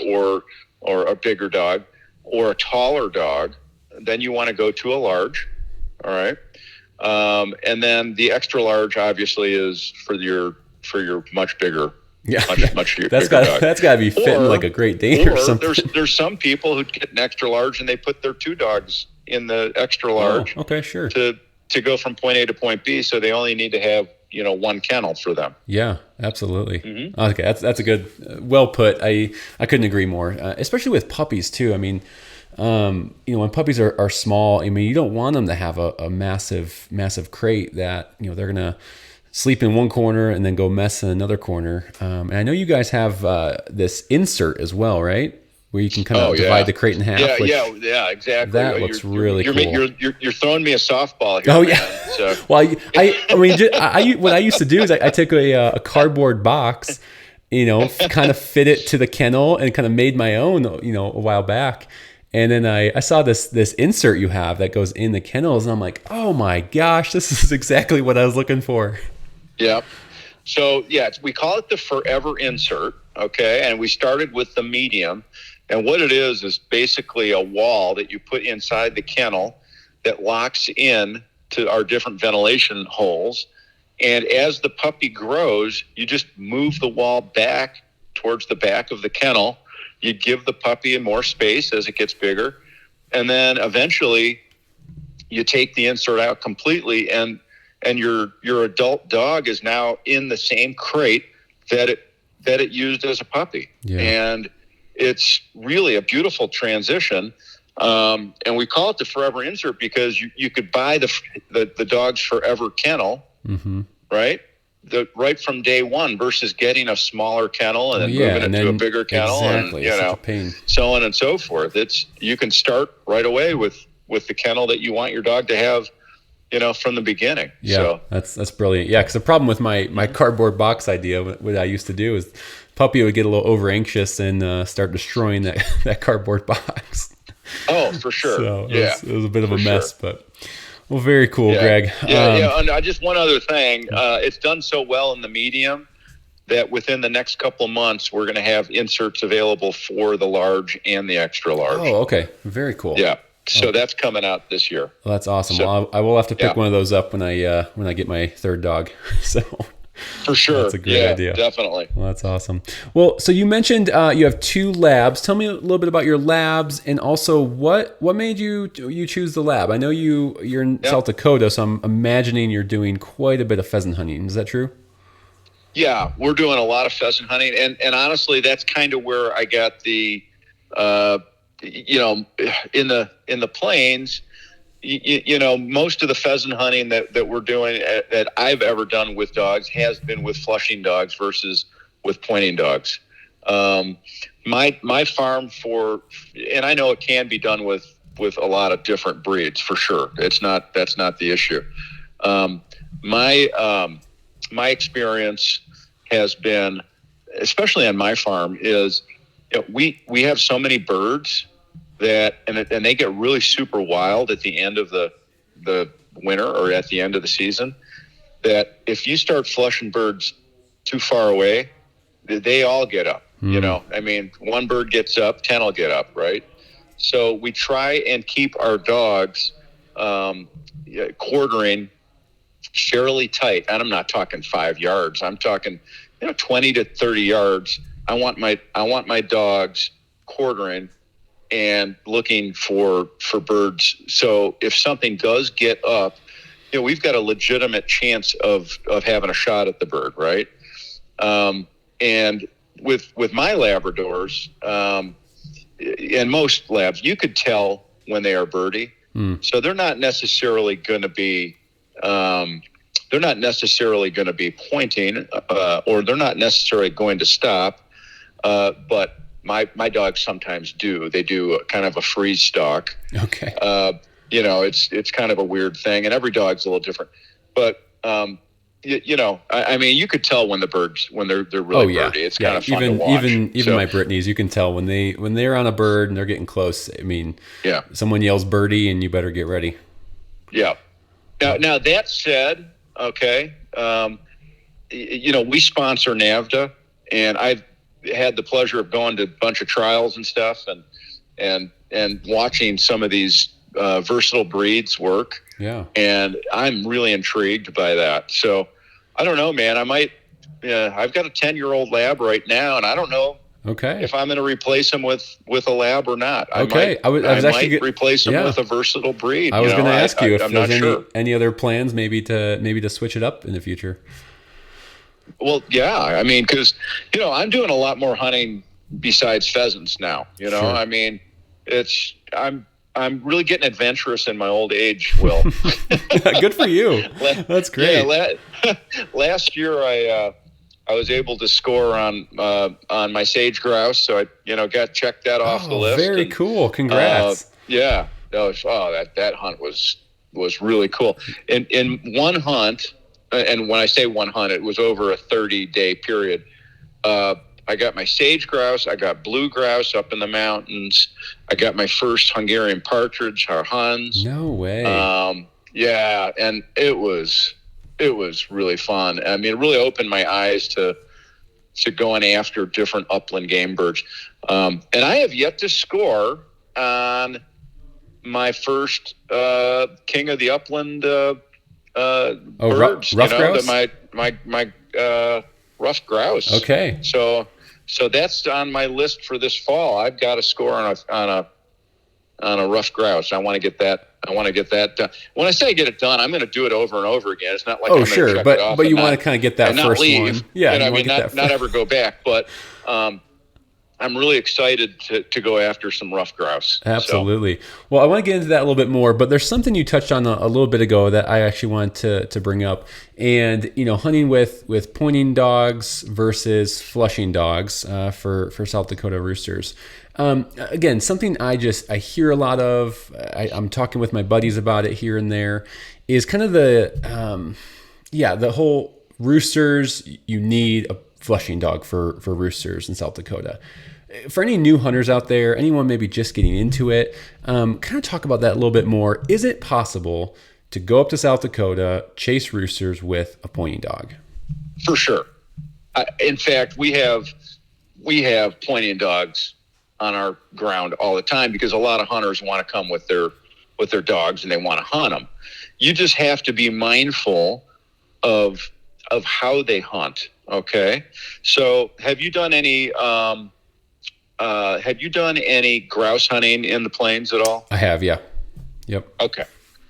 or a bigger dog or a taller dog, then you want to go to a large. All right. And then the extra large obviously is for your your much bigger, Yeah, much bigger that's dog. Got to be fitting like a Great Dane or something. There's some people who get an extra large and they put their 2 dogs in the extra large. Oh, okay, sure. To go from point A to point B, so they only need to have 1 kennel for them. Yeah, absolutely. Okay, that's a good, well put. I couldn't agree more. Especially with puppies too. I mean, when puppies are small, I mean, you don't want them to have a massive crate that they're gonna sleep in one corner and then go mess in another corner. And I know you guys have this insert as well, right? Where you can kind of divide the crate in half. Yeah, exactly. That looks really cool. You're throwing me a softball here. Oh yeah. Man, so. Well, I mean, what I used to do is I took a cardboard box, kind of fit it to the kennel and kind of made my own, a while back. And then I saw this insert you have that goes in the kennels, and I'm like, oh my gosh, this is exactly what I was looking for. Yeah. So we call it the Forever Insert. Okay, and we started with the medium. And what it is basically a wall that you put inside the kennel that locks in to our different ventilation holes. And as the puppy grows, you just move the wall back towards the back of the kennel. You give the puppy more space as it gets bigger. And then eventually you take the insert out completely, and your adult dog is now in the same crate that it used as a puppy. Yeah. And it's really a beautiful transition. And we call it the Forever Insert because you could buy the dog's forever kennel, right? Right from day one versus getting a smaller kennel and then moving it to a bigger kennel. Exactly. And, such a pain. So on and so forth. You can start right away with the kennel that you want your dog to have, from the beginning. Yeah, so. That's brilliant. Yeah, because the problem with my cardboard box idea, what I used to do is puppy would get a little over anxious and start destroying that cardboard box. Oh, for sure. So it was a bit of a mess, but well, very cool, Greg. And just one other thing. It's done so well in the medium that within the next couple of months, we're going to have inserts available for the large and the extra large. Oh, okay. Very cool. Yeah. So that's coming out this year. Well, that's awesome. So, well, I will have to pick one of those up when I get my third dog. So for sure. That's a great idea. Definitely. Well, that's awesome. Well, so you mentioned you have 2 labs. Tell me a little bit about your labs, and also what made you choose the lab? I know you're in South Dakota, so I'm imagining you're doing quite a bit of pheasant hunting. Is that true? Yeah, we're doing a lot of pheasant hunting, and honestly, that's kind of where I got the in the plains, most of the pheasant hunting that we're doing that I've ever done with dogs has been with flushing dogs versus with pointing dogs. My farm and I know it can be done with a lot of different breeds for sure. That's not the issue. My experience has been, especially on my farm, is we have so many birds and they get really super wild at the end of the winter or at the end of the season, that if you start flushing birds too far away, they all get up. I mean, one bird gets up, 10 will get up, right? So we try and keep our dogs quartering fairly tight. And I'm not talking 5 yards. I'm talking 20 to 30 yards. I want my dogs quartering and looking for birds. So if something does get up, we've got a legitimate chance of having a shot at the bird, right? And with my Labradors, and most labs, you could tell when they are birdie. So they're not necessarily going to be pointing, or they're not necessarily going to stop. But my dogs sometimes do. They do kind of a freeze stalk. Okay. It's kind of a weird thing, and every dog's a little different. But I mean, you could tell when they're really birdie. It's kind of fun to watch. Even my Brittany's, you can tell when they're on a bird and they're getting close. I mean, someone yells birdie and you better get ready. Yeah. Now that said, okay, we sponsor NAVDA, and I've had the pleasure of going to a bunch of trials and stuff, and watching some of these versatile breeds work. Yeah. And I'm really intrigued by that. So I don't know, man, I might I've got a 10-year-old lab right now, and I don't know Okay. if I'm going to replace him with a lab or not. Okay. I I was actually might replace him with a versatile breed. I was going to ask you if I'm there's not sure. any other plans maybe to switch it up in the future. Well, yeah, I mean, because I'm doing a lot more hunting besides pheasants now. Sure. I mean, I'm really getting adventurous in my old age, Will. Good for you. That's great. Yeah, last year I was able to score on my sage grouse, so I got checked that off the list. Very cool. Congrats. Yeah, that hunt was really cool. In one hunt, and when I say one hunt, it was over a 30-day period. I got my sage grouse. I got blue grouse up in the mountains. I got my first Hungarian partridge, our Huns. No way. Yeah, and it was really fun. I mean, it really opened my eyes to going after different upland game birds. And I have yet to score on my first king of the upland birds. Rough grouse? My rough grouse. Okay. So that's on my list for this fall. I've got to score on a rough grouse. I want to get that done. When I say get it done, I'm going to do it over and over again. It's not like I'm going to check it off, but you want to kind of get that first leave. one. Yeah, I mean, not ever go back. But I'm really excited to go after some rough grouse. Absolutely. So. Well, I want to get into that a little bit more, but there's something you touched on a little bit ago that I actually wanted to bring up. And, hunting with pointing dogs versus flushing dogs for South Dakota roosters. Again, something I hear a lot of, I'm talking with my buddies about it here and there, is kind of the whole roosters, you need a flushing dog for roosters in South Dakota. For any new hunters out there, anyone maybe just getting into it, kind of talk about that a little bit more. Is it possible to go up to South Dakota, chase roosters with a pointing dog? For sure. In fact, we have pointing dogs on our ground all the time because a lot of hunters want to come with their dogs and they want to hunt them. You just have to be mindful of how they hunt. Okay. So have you done any grouse hunting in the plains at all? I have, yeah. Yep. Okay.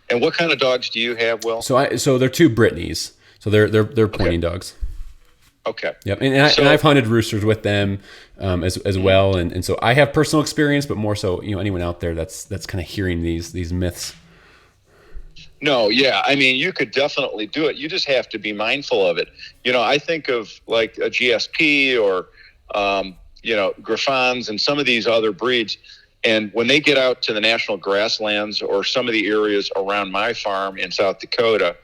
And what kind of dogs do you have, Will? So they're two Brittany's. So they're pointing dogs. Okay. Yep. And I've hunted roosters with them as well. And so I have personal experience, but more so, anyone out there that's kind of hearing these myths. No, yeah. I mean, you could definitely do it. You just have to be mindful of it. I think of like a GSP or, Griffons and some of these other breeds. And when they get out to the national grasslands or some of the areas around my farm in South Dakota,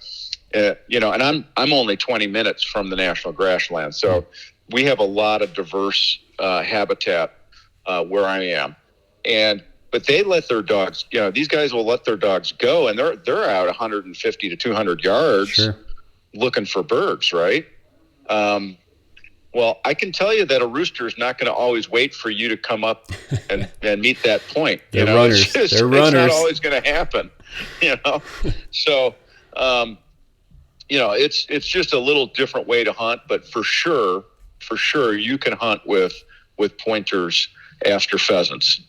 and I'm only 20 minutes from the national grasslands. So we have a lot of diverse habitat where I am. But they let their dogs, these guys will let their dogs go, and they're out 150 to 200 yards looking for birds, right? Well, I can tell you that a rooster is not going to always wait for you to come up and meet that point. They're runners. It's not always going to happen, So, it's just a little different way to hunt, but for sure, you can hunt with pointers after pheasants,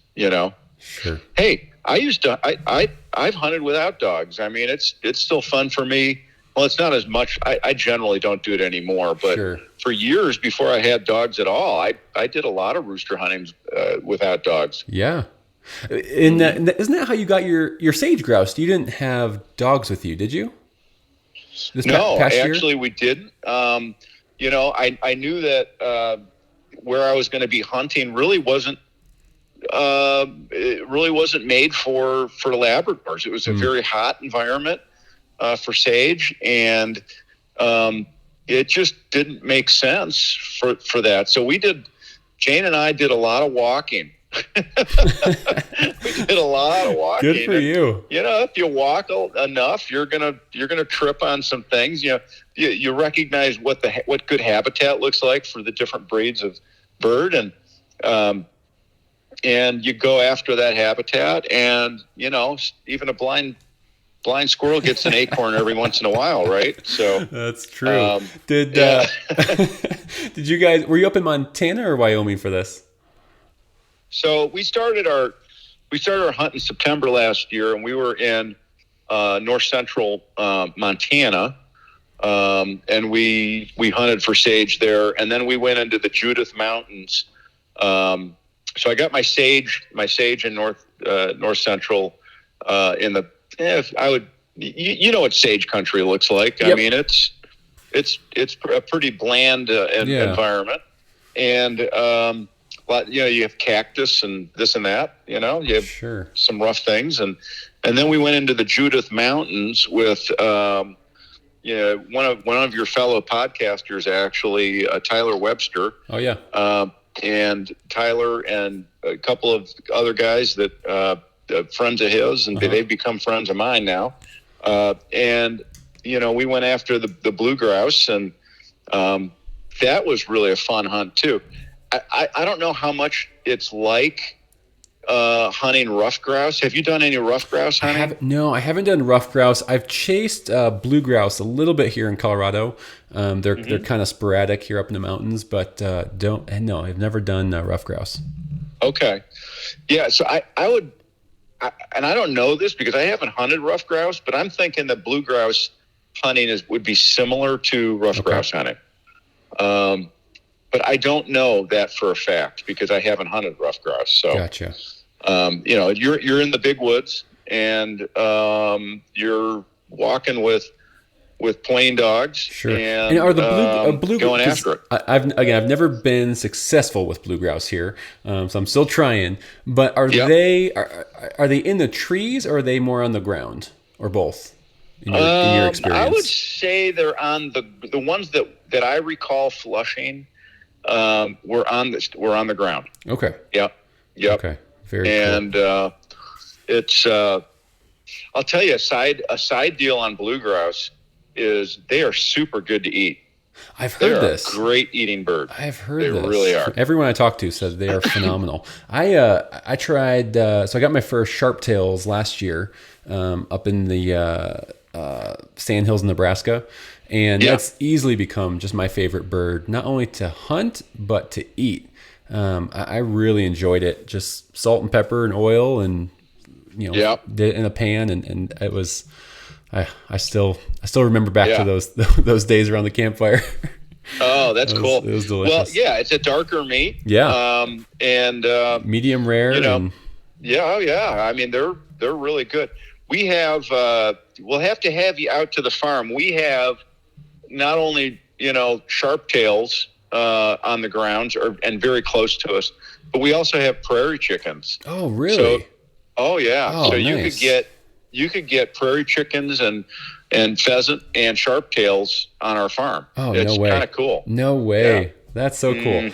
Sure. Hey, I've hunted without dogs. I mean, it's still fun for me. Well, it's not as much. I generally don't do it anymore, but for years before I had dogs at all, I did a lot of rooster huntings without dogs. Yeah. And isn't that how you got your sage grouse? You didn't have dogs with you, did you? No, actually we didn't. I knew that where I was going to be hunting really wasn't made for Labradors. It was a very hot environment for sage, and it just didn't make sense for that. So Jane and I did a lot of walking. We did a lot of walking. Good for you. If you walk enough, you're gonna trip on some things. You recognize what good habitat looks like for the different breeds of bird, and you go after that habitat. And even a blind blind squirrel gets an acorn every once in a while, right? So That's true. Did yeah. did you guys, were you up in Montana or Wyoming for this? So we started our hunt in September last year, and we were in north central Montana, and we hunted for sage there, and then we went into the Judith Mountains. So I got my sage in north central in the I would you know what sage country looks like. Yep. I mean it's a pretty bland environment, and you have cactus and this and that. You have some rough things, and then we went into the Judith Mountains with one of your fellow podcasters, actually, Tyler Webster. Oh yeah. And Tyler and a couple of other guys that friends of his, and they've become friends of mine now. And we went after the blue grouse, and that was really a fun hunt too. I don't know how much it's like hunting rough grouse. Have you done any rough grouse hunting? No, I haven't done rough grouse. I've chased blue grouse a little bit here in Colorado. They're kind of sporadic here up in the mountains, but I've never done rough grouse. Okay, yeah. So I would, and I don't know this because I haven't hunted rough grouse, but I'm thinking that blue grouse hunting would be similar to rough grouse hunting. But I don't know that for a fact because I haven't hunted rough grouse. So gotcha. You're in the big woods, and you're walking with plain dogs. Sure. And are the blue going after it? I've never been successful with blue grouse here, so I'm still trying. But are they in the trees, or are they more on the ground, or both? In your experience, I would say they're on the ones that I recall flushing. Were on the ground. Okay. Yep. Okay. Very cool. And it's I'll tell you a side deal on blue grouse is they are super good to eat. I've heard this. They're a great eating bird. I've heard they this. They really are. Everyone I talk to says they are phenomenal. I tried. So I got my first sharptails last year up in the Sand Hills, Nebraska. And that's easily become just my favorite bird, not only to hunt, but to eat. I really enjoyed it. Just salt and pepper and oil, and did it in a pan, and it was. I still remember back to those days around the campfire. Oh, that's cool. It was delicious. Well, yeah, it's a darker meat. Yeah. And medium rare. I mean, they're really good. We have. We'll have to have you out to the farm. We have. Not only sharp tails on the grounds and very close to us, but we also have prairie chickens. Oh, really? So nice. you could get prairie chickens and pheasant and sharp tails on our farm. Oh, it's no way! Kind of cool. No way. Yeah. That's so cool.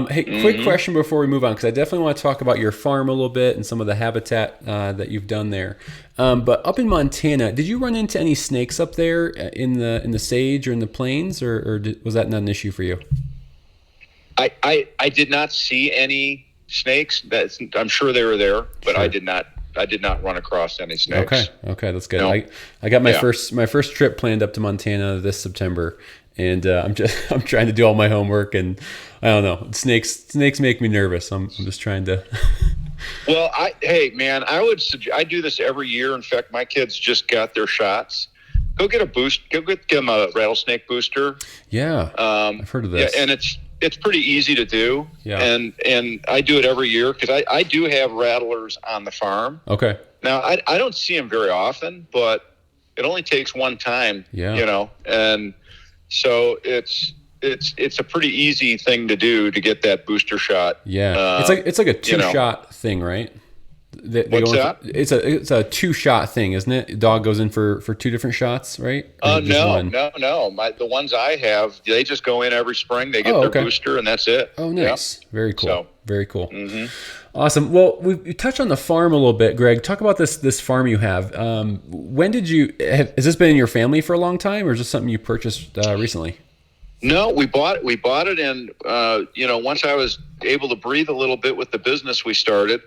Hey, quick question before we move on, because I definitely want to talk about your farm a little bit and some of the habitat that you've done there. But up in Montana, did you run into any snakes up there in the sage or in the plains, or was that not an issue for you? I did not see any snakes. I'm sure they were there, but sure. I did not run across any snakes. Okay, that's good. No. I got my first trip planned up to Montana this September. And I'm trying to do all my homework, and I don't know. Snakes make me nervous. I'm just trying to. Well, I do this every year. In fact, my kids just got their shots. Go get a boost. Go get them a rattlesnake booster. Yeah, I've heard of this. Yeah, and it's pretty easy to do. Yeah. And I do it every year because I do have rattlers on the farm. Okay. Now I don't see them very often, but it only takes one time. Yeah. And. So it's a pretty easy thing to do to get that booster shot. Yeah, it's like a 2-shot thing, right? What's that? It's a 2-shot thing, isn't it? Dog goes in for 2 different shots, right? No. The ones I have, they just go in every spring. They get their booster, and that's it. Oh, nice. Yep. Very cool. Very cool. Mm-hmm. Awesome. Well, we touched on the farm a little bit, Greg. Talk about this farm you have. When did has this been in your family for a long time, or is this something you purchased recently? No, we bought it in, once I was able to breathe a little bit with the business we started,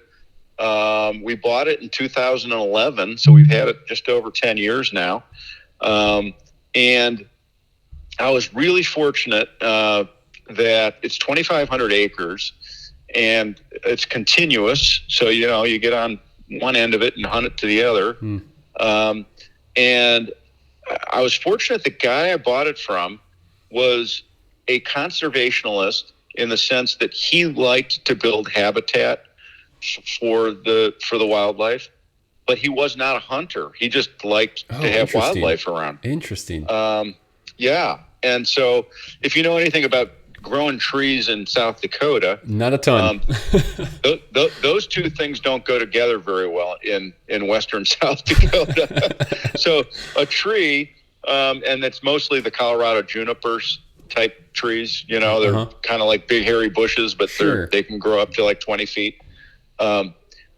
We bought it in 2011, so we've had it just over 10 years now. And I was really fortunate that it's 2,500 acres and it's continuous. So, you get on one end of it and hunt it to the other. And I was fortunate the guy I bought it from was a conservationalist in the sense that he liked to build habitat for the wildlife, but he was not a hunter. He just liked to have wildlife around. Interesting. Yeah. And so if you know anything about growing trees in South Dakota, not a ton. Those two things don't go together very well in western South Dakota. So a tree, and it's mostly the Colorado junipers type trees, they're kind of like big hairy bushes, but they can grow up to like 20 feet.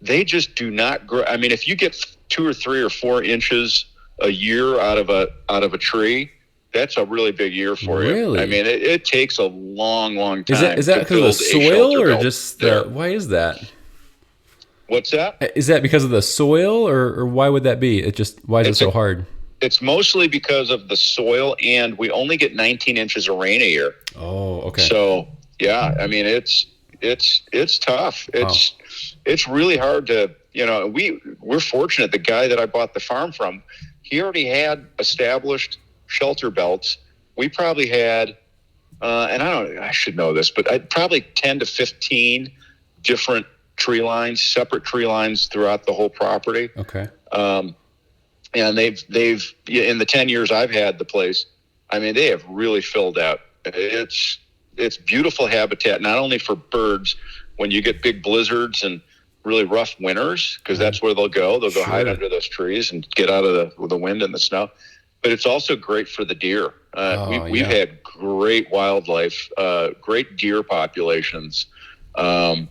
They just do not grow. I mean, if you get 2 or 3 or 4 inches a year out of a tree, that's a really big year for you. Really? I mean, it takes a long, long time. Is that because of the soil or just why is that? What's that? Is that because of the soil or why would that be? Why is it so hard? It's mostly because of the soil, and we only get 19 inches of rain a year. Oh, okay. So yeah, I mean, it's tough. It's really hard to, we're fortunate. The guy that I bought the farm from, he already had established shelter belts. We probably had, and I should know this, but I'd probably 10 to 15 different separate tree lines throughout the whole property. Okay. And they've in the 10 years I've had the place, I mean, they have really filled out. It's beautiful habitat, not only for birds when you get big blizzards and really rough winters, because that's where they'll go. They'll go hide under those trees and get out of the wind and the snow. But it's also great for the deer. We've had great wildlife, great deer populations, and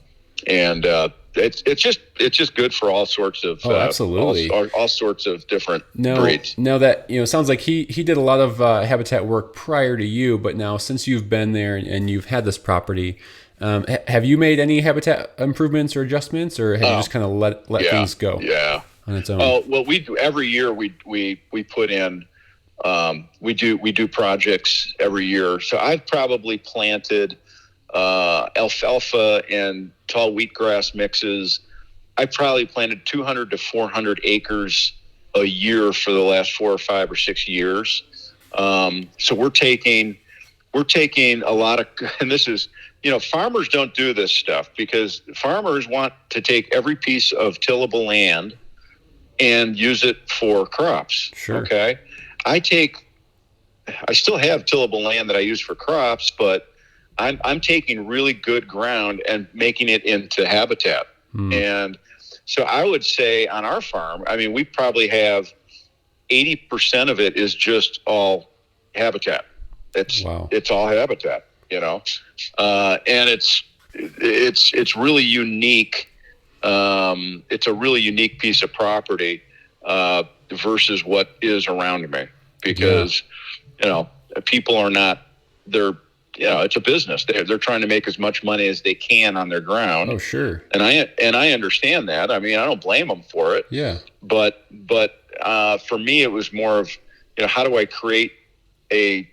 it's just good for all sorts of absolutely all sorts of different breeds. Now that sounds like he did a lot of habitat work prior to you, but now since you've been there and you've had this property, have you made any habitat improvements or adjustments, or have you just kind of let things go? Yeah, on its own. Oh well, we do every year. We put in. We do projects every year. So I've probably planted alfalfa and tall wheatgrass mixes. I probably planted 200 to 400 acres a year for the last 4 or 5 or 6 years. So we're taking a lot of, and this is, farmers don't do this stuff because farmers want to take every piece of tillable land and use it for crops. Sure. Okay. I still have tillable land that I use for crops, but I'm taking really good ground and making it into habitat. And so I would say on our farm, I mean, we probably have 80% of it is just all habitat. It's all habitat, and it's really unique. It's a really unique piece of property, versus what is around me, because people are not, it's a business. They're trying to make as much money as they can on their ground. Oh, sure. And I understand that. I mean, I don't blame them for it. Yeah. But for me, it was more of, how do I create a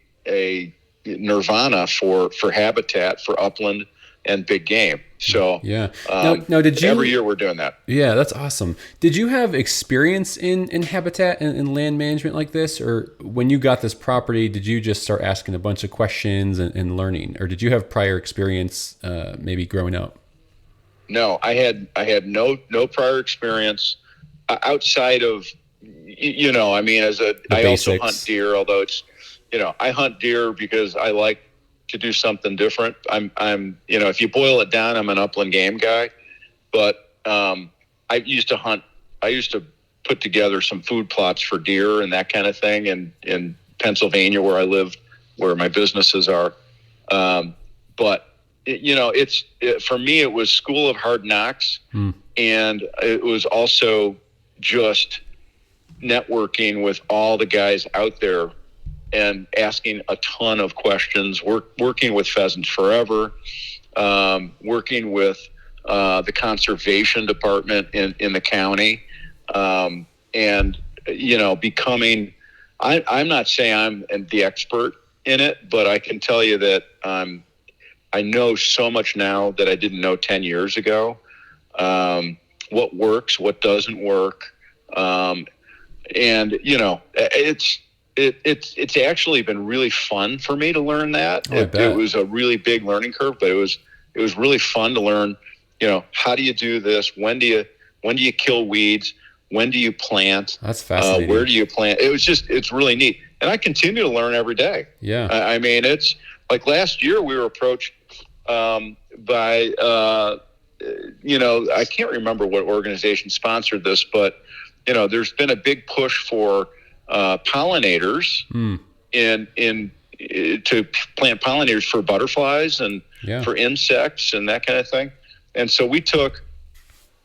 nirvana for habitat for upland and big game. So yeah. Now, did you every year we're doing that? Yeah, that's awesome. Did you have experience in habitat and land management like this, or when you got this property, did you just start asking a bunch of questions and learning, or did you have prior experience maybe growing up? No, I had no prior experience outside of I mean, I also hunt deer, although it's I hunt deer because I like to do something different. I'm if you boil it down, I'm an upland game guy, but I used to put together some food plots for deer and that kind of thing in Pennsylvania where I lived, where my businesses are. But for me, it was school of hard knocks, and it was also just networking with all the guys out there and asking a ton of questions, working with Pheasants Forever, working with the conservation department in the county, and becoming. I'm not saying I'm the expert in it, but I can tell you that I know so much now that I didn't know 10 years ago. What works, what doesn't work, and it's actually been really fun for me to learn that. It was a really big learning curve, but it was really fun to learn. How do you do this? When do you kill weeds? When do you plant? That's fascinating. Where do you plant? It's really neat, and I continue to learn every day. Yeah, I mean, it's like last year we were approached by. I can't remember what organization sponsored this, but there's been a big push for pollinators to plant pollinators for butterflies and for insects and that kind of thing. And so we took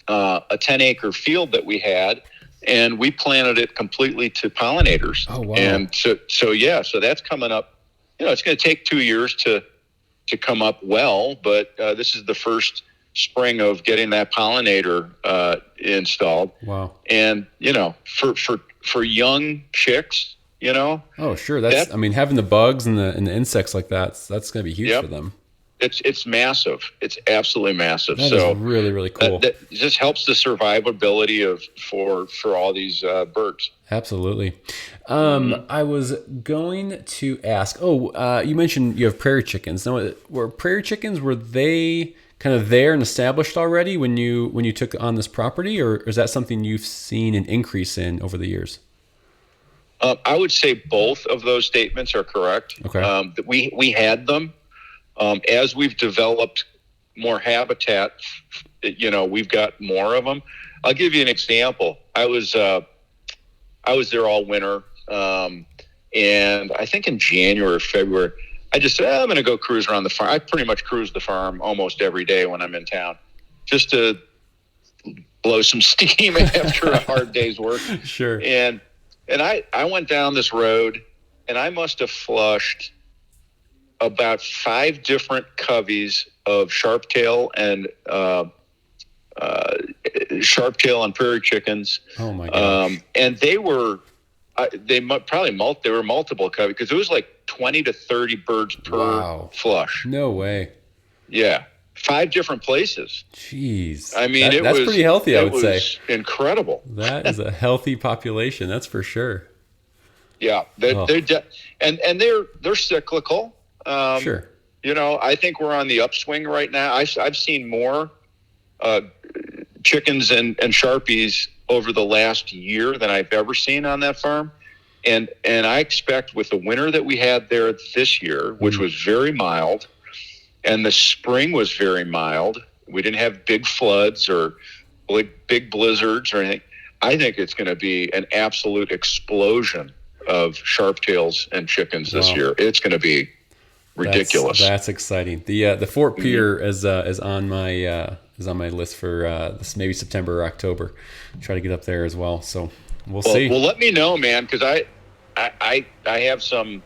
a 10-acre field that we had, and we planted it completely to pollinators. Oh, wow. And so that's coming up. It's going to take 2 years to come up well, but this is the first spring of getting that pollinator installed. Wow. And for young chicks, oh sure, having the bugs and the insects like that's going to be huge for them. It's massive. It's absolutely massive. That is really, really cool. That just helps the survivability for all these birds. Absolutely. I was going to ask, you mentioned you have prairie chickens. Now, were prairie chickens, were they kind of there and established already when you took on this property, or is that something you've seen an increase in over the years? I would say both of those statements are correct. Okay. We had them. As we've developed more habitat, we've got more of them. I'll give you an example. I was there all winter, and I think in January or February, I just said, I'm going to go cruise around the farm. I pretty much cruise the farm almost every day when I'm in town, just to blow some steam after a hard day's work. Sure. And I went down this road, and I must have flushed about 5 different coveys of sharptail and prairie chickens. Oh my gosh. And they were multiple coveys, because it was like 20 to 30 birds per flush. No way. Yeah. 5 different places. Jeez. I mean, that's pretty healthy, I would say. Incredible. That is a healthy population, that's for sure. Yeah. They're cyclical. Sure. I think we're on the upswing right now. I've seen more chickens and Sharpies over the last year than I've ever seen on that farm. And I expect, with the winter that we had there this year, which was very mild, and the spring was very mild, we didn't have big floods or big blizzards or anything. I think it's going to be an absolute explosion of sharptails and chickens this year. It's going to be ridiculous. That's exciting. The Fort Pierre is on my list for this maybe September or October. Try to get up there as well. So we'll see. Well, let me know, man, because I have some.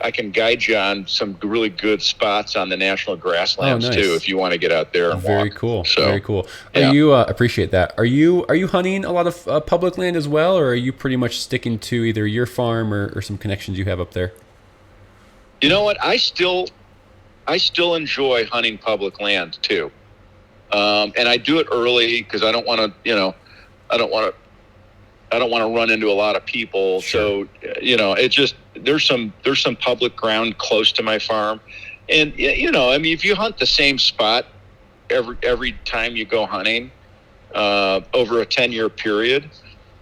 I can guide you on some really good spots on the national grasslands too, if you want to get out there and Very walk. cool. So, very cool. Yeah. Are you appreciate that? Are you hunting a lot of public land as well, or are you pretty much sticking to either your farm or some connections you have up there? You know what? I still enjoy hunting public land too, and I do it early because I don't want to run into a lot of people. Sure. So it just there's some public ground close to my farm, and I mean, if you hunt the same spot every time you go hunting over a 10-year period.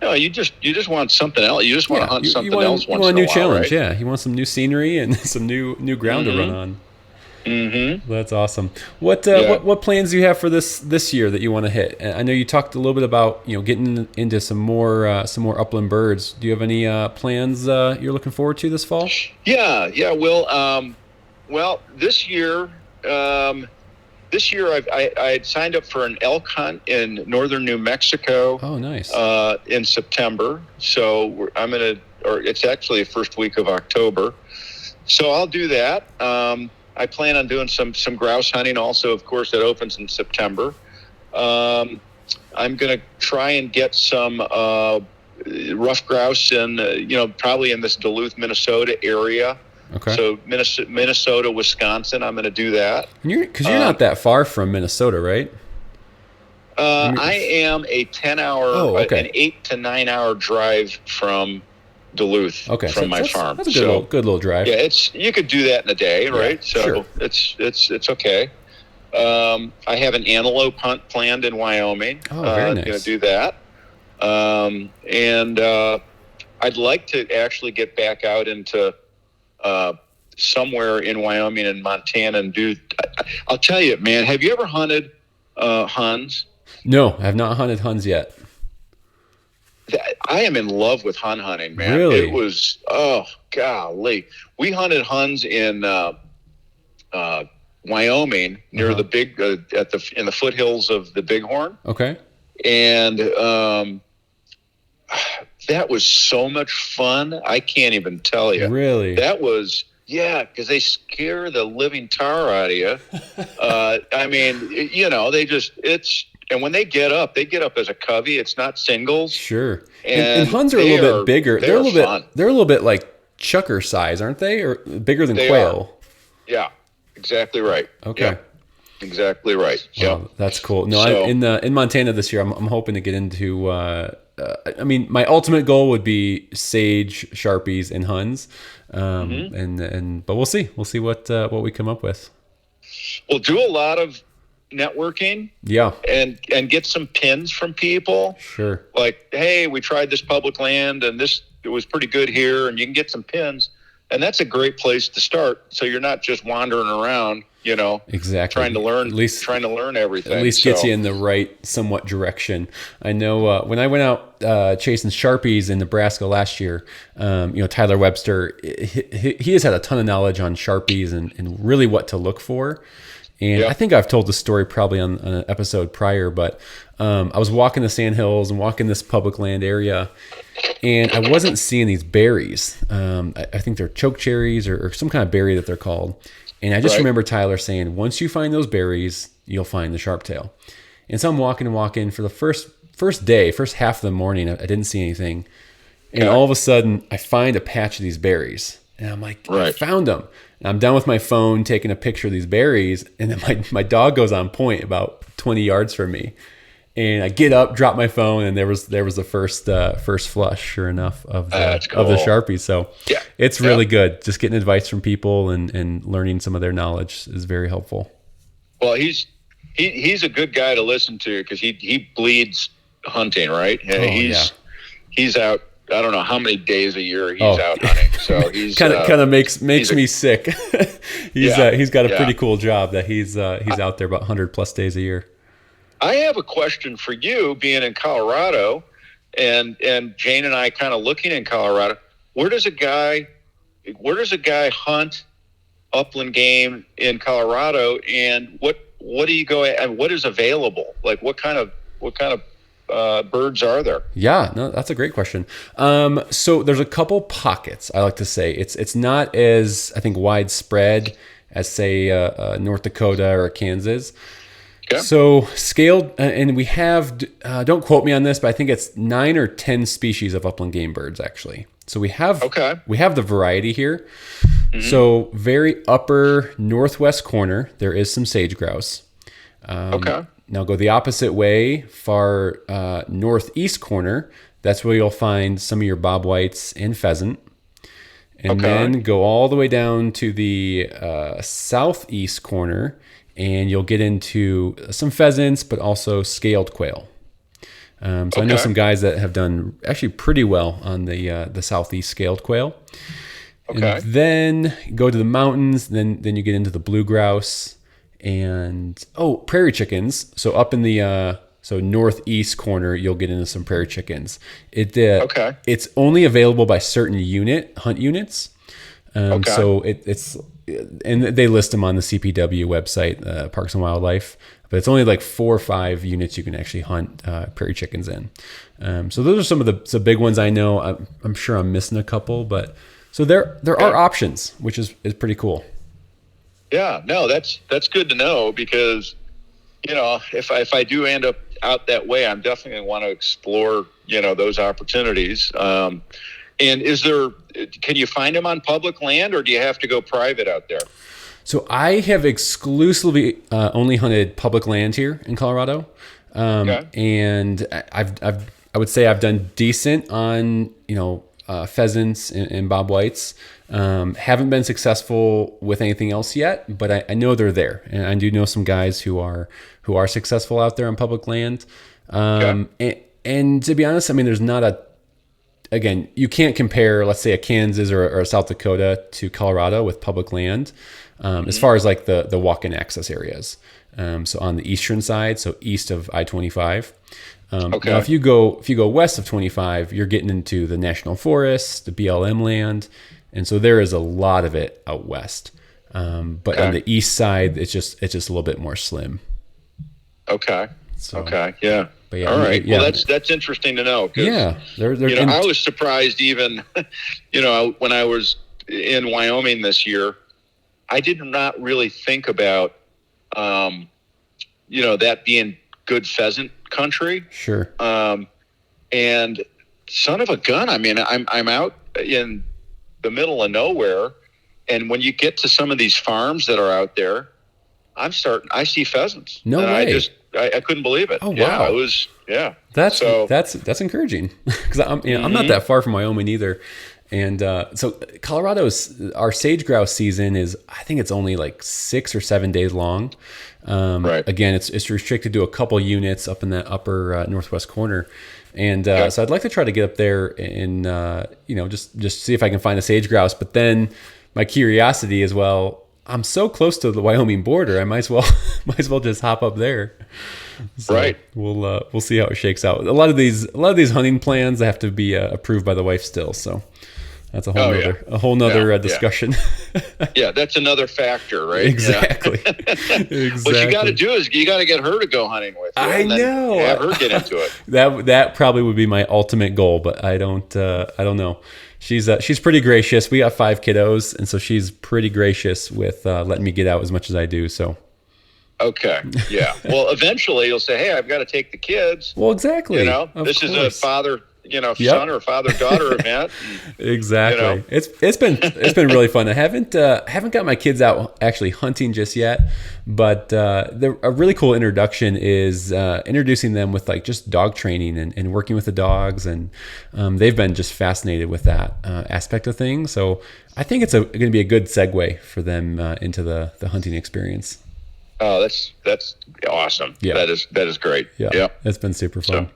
No, you just want something else. You just want to hunt something else once in a while. You want a new challenge, right? Yeah. You want some new scenery and some new ground to run on. Mm-hmm. That's awesome. What plans do you have for this year that you want to hit? I know you talked a little bit about getting into some more upland birds. Do you have any plans you're looking forward to this fall? Yeah. Well, this year. I had signed up for an elk hunt in northern New Mexico. Oh, nice. In September. So it's actually the first week of October. So I'll do that. I plan on doing some grouse hunting also. Of course, that opens in September. I'm going to try and get some rough grouse in, probably in this Duluth, Minnesota area. Okay. So Minnesota, Wisconsin, I'm going to do that. Because you're not that far from Minnesota, right? I am a 10-hour, okay. an 8 to 9 hour drive from Duluth, from my farm. That's a good little drive. Yeah, you could do that in a day, right? So sure. it's okay. I have an antelope hunt planned in Wyoming. Oh, very nice. Going to do that. And I'd like to actually get back out into somewhere in Wyoming and Montana and do. I'll tell you, man. Have you ever hunted huns? No, I have not hunted huns yet. I am in love with hunting, man. Really? It was, oh, golly. We hunted huns in Wyoming near the big, in the foothills of the Bighorn. Okay. And that was so much fun. I can't even tell you. Really? That was, yeah, because they scare the living tar out of you. I mean, and when they get up as a covey. It's not singles. Sure. And huns are a little bit bigger. They're a little bit like chucker size, aren't they? Or bigger than quail. Yeah, exactly right. Okay. Yep. Exactly right. Yeah, that's cool. No, in Montana this year, I'm hoping to get into. I mean, my ultimate goal would be sage, sharpies, and huns. But we'll see. We'll see what we come up with. We'll do a lot of networking. Yeah. And get some pins from people. Sure. Like, hey, we tried this public land and it was pretty good here, and you can get some pins. And that's a great place to start. So you're not just wandering around, exactly, trying to learn everything. At least gets you in the right somewhat direction. I know when I went out chasing sharpies in Nebraska last year, Tyler Webster, he has had a ton of knowledge on sharpies and really what to look for. And I think I've told the story probably on an episode prior, but I was walking the sandhills and walking this public land area, and I wasn't seeing these berries. I think they're choke cherries or some kind of berry that they're called. And I just remember Tyler saying, once you find those berries, you'll find the sharptail. And so I'm walking for the first half of the morning. I didn't see anything. And all of a sudden, I find a patch of these berries. And I'm like, I found them. And I'm down with my phone taking a picture of these berries. And then my dog goes on point about 20 yards from me. And I get up, drop my phone, and there was the first flush, sure enough, of the Sharpie. So it's really good. Just getting advice from people and learning some of their knowledge is very helpful. Well, he's a good guy to listen to because he bleeds hunting, right? He's out. I don't know how many days a year he's out hunting. So he's kind of makes me sick. He's got a pretty cool job that he's out there about 100+ days a year. I have a question for you, being in Colorado, and Jane and I kind of looking in Colorado. Where does a guy hunt upland game in Colorado, and what do you go and what is available? Like what kind of birds are there? Yeah, no, that's a great question. So there's a couple pockets. I like to say it's not as I think widespread as say North Dakota or Kansas. Okay. So scaled, and we have, don't quote me on this, but I think it's 9 or 10 species of upland game birds, actually. So we have the variety here. Mm-hmm. So very upper northwest corner, there is some sage grouse. Now go the opposite way, far northeast corner, that's where you'll find some of your bobwhites and pheasant. And then go all the way down to the southeast corner, and you'll get into some pheasants, but also scaled quail. I know some guys that have done actually pretty well on the southeast scaled quail. And then go to the mountains, then you get into the blue grouse and prairie chickens. So up in the northeast corner, you'll get into some prairie chickens. It's only available by certain hunt units. So it's and they list them on the CPW website, Parks and Wildlife, but it's only like 4 or 5 units you can actually hunt prairie chickens in. So those are some of the big ones I know. I'm sure I'm missing a couple, but so there are options, which is pretty cool. Yeah, no, that's good to know because, if I do end up out that way, I'm definitely going to want to explore, those opportunities. And can you find them on public land or do you have to go private out there? So I have exclusively only hunted public land here in Colorado, Okay. and I would say I've done decent on pheasants and bobwhites. Haven't been successful with anything else yet, but I know they're there, and I do know some guys who are successful out there on public land. Okay. And to be honest, I mean, there's not a again, you can't compare, let's say, a Kansas or a South Dakota to Colorado with public land, as far as like the walk-in access areas. So on the eastern side, so east of I-25. Okay. Now, if you go west of 25, you're getting into the national forests, the BLM land, and so there is a lot of it out west. But on the east side, it's just a little bit more slim. Okay. So, Okay. Yeah. but yeah, All right. yeah, Well, that's interesting to know. 'Cause, yeah. They're I was surprised even, when I was in Wyoming this year, I did not really think about, that being good pheasant country. sure. And son of a gun, I mean, I'm out in the middle of nowhere, and when you get to some of these farms that are out there, I see pheasants. No and way. I couldn't believe it. Oh, wow. Yeah, it was, yeah. That's So, that's encouraging because I'm not that far from Wyoming either, and so our sage grouse season is, I think it's only like 6 or 7 days long. Right. Again, it's restricted to a couple units up in that upper northwest corner, and Okay. so I'd like to try to get up there and just see if I can find a sage grouse. But then my curiosity is, well, I'm so close to the Wyoming border, I might as well just hop up there. So Right. we'll see how it shakes out. A lot of these hunting plans have to be approved by the wife still, so that's a whole nother Yeah. discussion. yeah, that's another factor, right? Exactly. Yeah. Exactly. What you got to do is you got to get her to go hunting with you. I and then know. Have her get into it. That probably would be my ultimate goal, but I don't know. She's pretty gracious. We got 5 kiddos, and so she's pretty gracious with letting me get out as much as I do. So. Okay. Yeah. Well, eventually you'll say, "Hey, I've got to take the kids." Well, exactly. Of This is a course. father, Yep. son or father-daughter event. Exactly. It's been really fun. I haven't got my kids out actually hunting just yet, but a really cool introduction is introducing them with like just dog training and working with the dogs, and they've been just fascinated with that aspect of things. So I think it's going to be a good segue for them into the hunting experience. Oh, that's awesome. Yeah. That is great. Yeah, it's been super fun.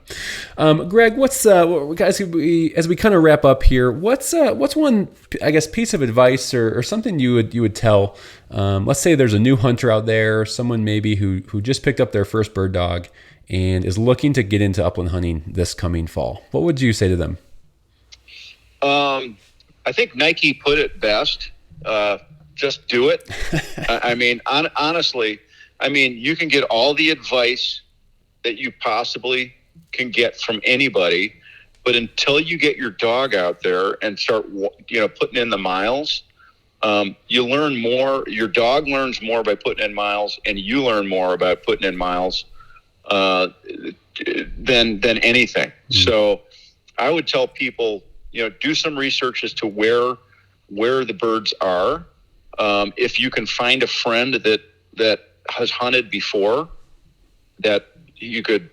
Greg, what's guys, as we kind of wrap up here, what's one, I guess, piece of advice or something you would tell? Let's say there's a new hunter out there, someone maybe who just picked up their first bird dog and is looking to get into upland hunting this coming fall. What would you say to them? I think Nike put it best. Just do it. I mean, honestly. I mean, you can get all the advice that you possibly can get from anybody, but until you get your dog out there and start, putting in the miles, you learn more. Your dog learns more by putting in miles, and you learn more about putting in miles than anything. Mm-hmm. So I would tell people, do some research as to where the birds are. If you can find a friend that has hunted before, that you could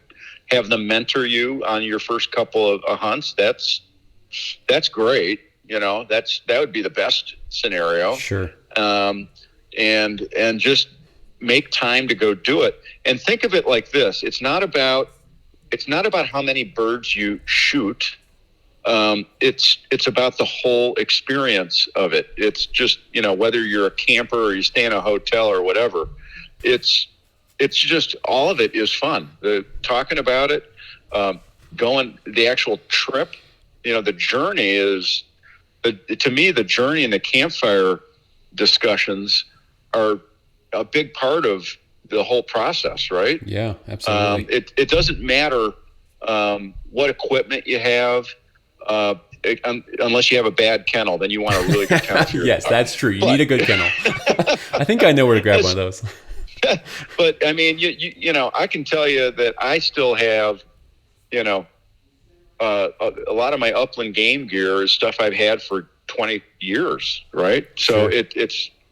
have them mentor you on your first couple of hunts, that's great. That would be the best scenario. Sure. And just make time to go do it. And think of it like this. It's not about how many birds you shoot. It's about the whole experience of it. It's just, whether you're a camper or you stay in a hotel or whatever, it's just, all of it is fun. Talking about it, going the actual trip, the journey is, to me, the journey and the campfire discussions are a big part of the whole process, right? Yeah, absolutely. It doesn't matter what equipment you have. unless you have a bad kennel, then you want a really good kennel for your Yes, dog. that's true. You need a good kennel. I think I know where to grab one of those. But I mean, you know, I can tell you that I still have, you know, a lot of my Upland game gear is stuff I've had for 20 years, right? So Sure.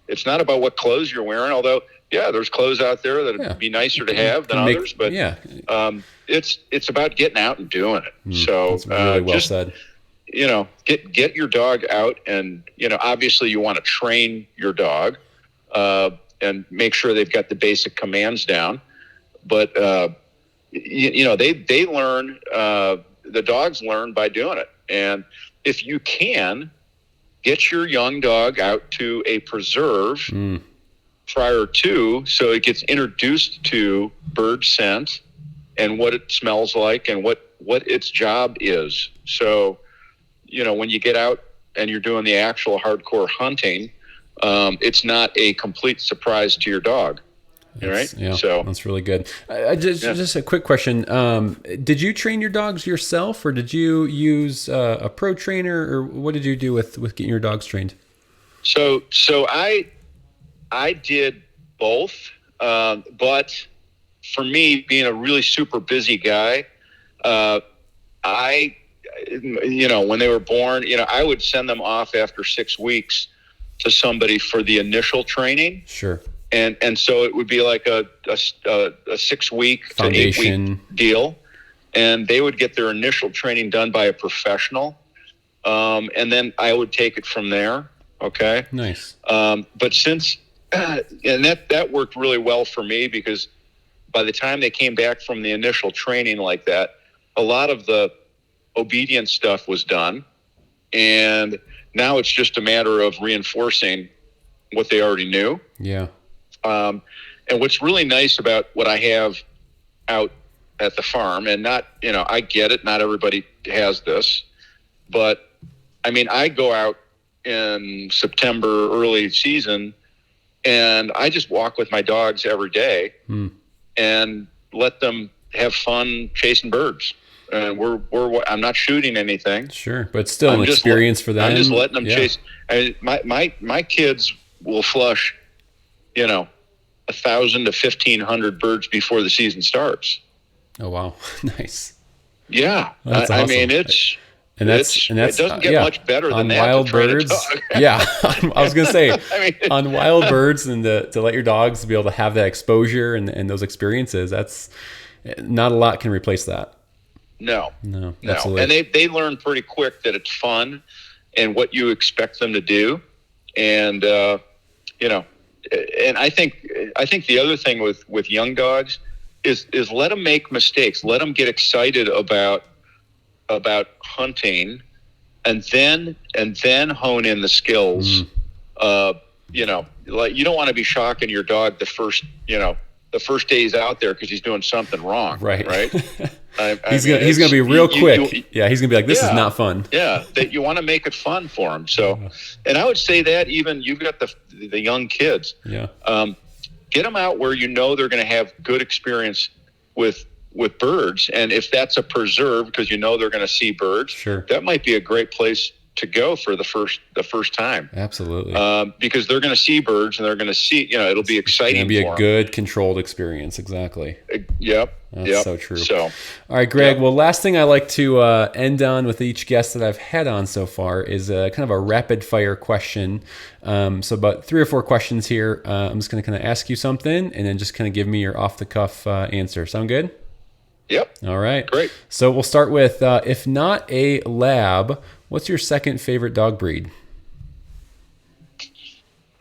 it's not about what clothes you're wearing, although yeah, there's clothes out there that would be nicer to have than others, but it's about getting out and doing it. So that's really well said. You know, get your dog out, and you know, obviously you want to train your dog and make sure they've got the basic commands down. But you know, they learn. The dogs learn by doing it, and if you can get your young dog out to a preserve prior to, so it gets introduced to bird scent and what it smells like and what its job is. So, you know, when you get out and you're doing the actual hardcore hunting, it's not a complete surprise to your dog. Right? Yeah, so that's really good. Just a quick question. Did you train your dogs yourself, or did you use a pro trainer, or what did you do with getting your dogs trained? So I did both, but for me, being a really super busy guy, you know, when they were born, you know, I would send them off after 6 weeks to somebody for the initial training. Sure. And so it would be like a 6 week to 8 week deal, and they would get their initial training done by a professional, and then I would take it from there. Okay. Nice. But since and that worked really well for me, because by the time they came back from the initial training like that, a lot of the obedience stuff was done, and now it's just a matter of reinforcing what they already knew. Yeah. And what's really nice about what I have out at the farm, and not, you know, I get it, not everybody has this, but I mean, I go out in September, early season, and I just walk with my dogs every day and let them have fun chasing birds. And I'm not shooting anything. Sure, but still an experience for them. I'm just letting them chase. I mean, my kids will flush, you know, 1,000 to 1,500 birds before the season starts. Oh wow, nice. Yeah, that's awesome. I mean, it doesn't get much better than on that. Wild birds. Yeah, I was gonna say I mean, on wild birds, and to let your dogs be able to have that exposure and those experiences. That's not a lot can replace that. No. Absolutely. And they learn pretty quick that it's fun and what you expect them to do, and you know. And I think the other thing with young dogs is let them make mistakes, let them get excited about hunting, and then hone in the skills. You know, like, you don't want to be shocking your dog the first day he's out there because he's doing something wrong. Right. He's gonna be real quick. He's gonna be like, this is not fun. Yeah, that you want to make it fun for him. So, and I would say that even you've got the young kids. Yeah. Get them out where you know they're going to have good experience with birds, and if that's a preserve because you know they're going to see birds, sure, that might be a great place to go for the first time. Absolutely. Because they're going to see birds, and they're going to see, you know, it'll be exciting. It'll be a good controlled experience. Exactly. Yep. That's so true. So, all right, Greg. Well, last thing I like to end on with each guest that I've had on so far is kind of a rapid fire question. So about 3 or 4 questions here. I'm just going to kind of ask you something, and then just kind of give me your off the cuff answer. Sound good? Yep. All right. Great. So we'll start with, if not a lab, what's your second favorite dog breed?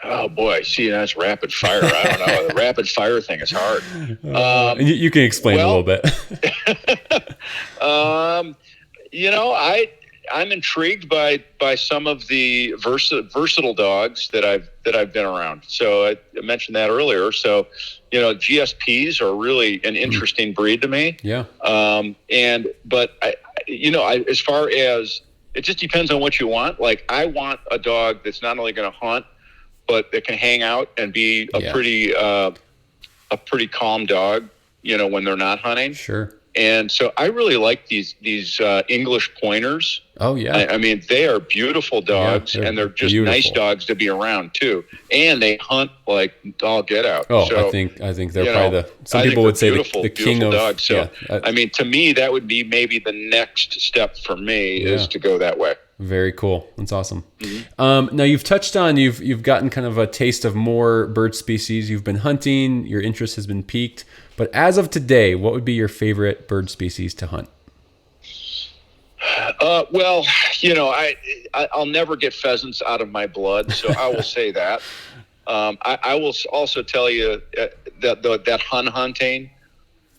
Oh boy, see, that's rapid fire. I don't know. The rapid fire thing is hard. You can explain a little bit. You know, I'm intrigued by some of the versatile dogs that I've been around. So I mentioned that earlier. So, you know, GSPs are really an interesting breed to me. Yeah. But as far as, it just depends on what you want. Like, I want a dog that's not only going to hunt, but that can hang out and be a pretty calm dog, you know, when they're not hunting. Sure. And so I really like these English pointers. Oh yeah. I mean, they are beautiful dogs, they're and they're just beautiful. nice dogs to be around too. And they hunt like all get out. Oh, so, I think they're probably some people would say the king of dogs. So yeah. I mean, to me, that would be maybe the next step for me is to go that way. Very cool. That's awesome. Now you've touched on you've gotten kind of a taste of more bird species. You've been hunting. Your interest has been piqued. But as of today, what would be your favorite bird species to hunt? Well, I'll never get pheasants out of my blood, so I will say that. I will also tell you that hunting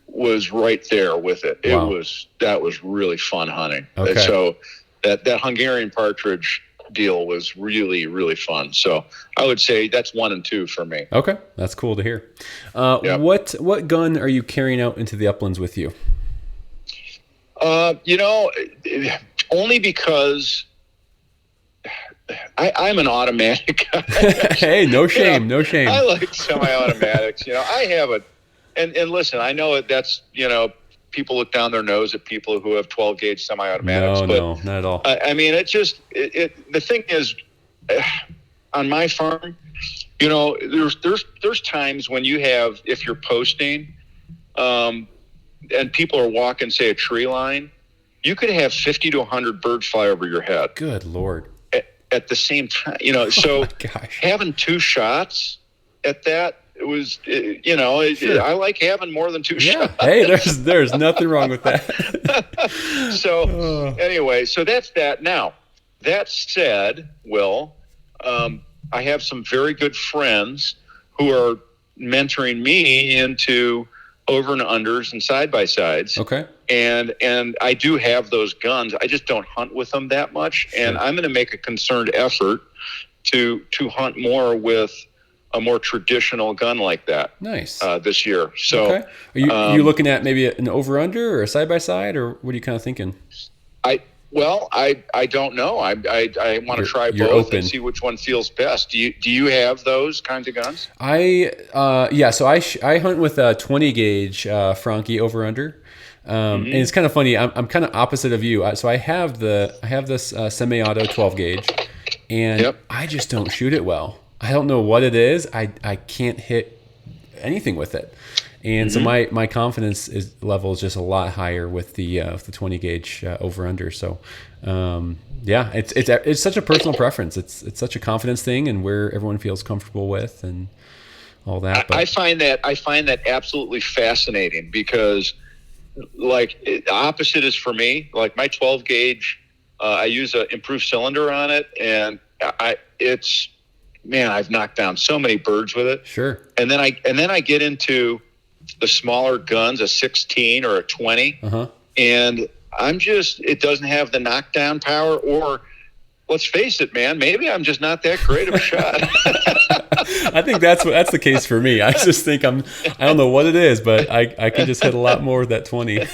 was right there with it. Wow. That was really fun hunting. Okay. And so that Hungarian partridge deal was really, really fun. So I would say that's 1 and 2 for me. Okay, that's cool to hear. Yep. What gun are you carrying out into the uplands with you? Only because I'm an automatic guy. Hey, no shame, no shame. I like semi-automatics. I have and listen, I know that's, people look down their nose at people who have 12 gauge semi-automatics. No, not at all. I mean, the thing is, on my farm, there's times when if you're posting, and people are walking, say, a tree line, you could have 50 to 100 birds fly over your head. Good Lord. At the same time, so having 2 shots at that, it was, sure. I like having more than 2 shots. Hey, there's nothing wrong with that. So anyway, so that's that. Now, that said, Will, I have some very good friends who are mentoring me into over and unders and side by sides. Okay. And I do have those guns. I just don't hunt with them that much. Sure. And I'm going to make a concerted effort to hunt more with a more traditional gun like that. Nice. This year. So, okay. Are you looking at maybe an over under or a side by side, or what are you kind of thinking? I don't know. I want to try both and see which one feels best. Do you have those kinds of guns? So I hunt with a 20 gauge Franke over under. And it's kind of funny. I'm kind of opposite of you. So I have this semi-auto 12 gauge, and I just don't shoot it well. I don't know what it is. I can't hit anything with it. And so my confidence level is just a lot higher with the 20 gauge over under. So it's such a personal preference. It's such a confidence thing, and where everyone feels comfortable with and all that. But I find that absolutely fascinating because, like, the opposite is for me. Like my 12 gauge, I use an improved cylinder on it, and I've knocked down so many birds with it. Sure. And then I get into the smaller guns, a 16 or a 20, and it doesn't have the knockdown power, or let's face it, man, maybe I'm just not that great of a shot. I think that's the case for me. I just think I don't know what it is, but I can just hit a lot more with that 20.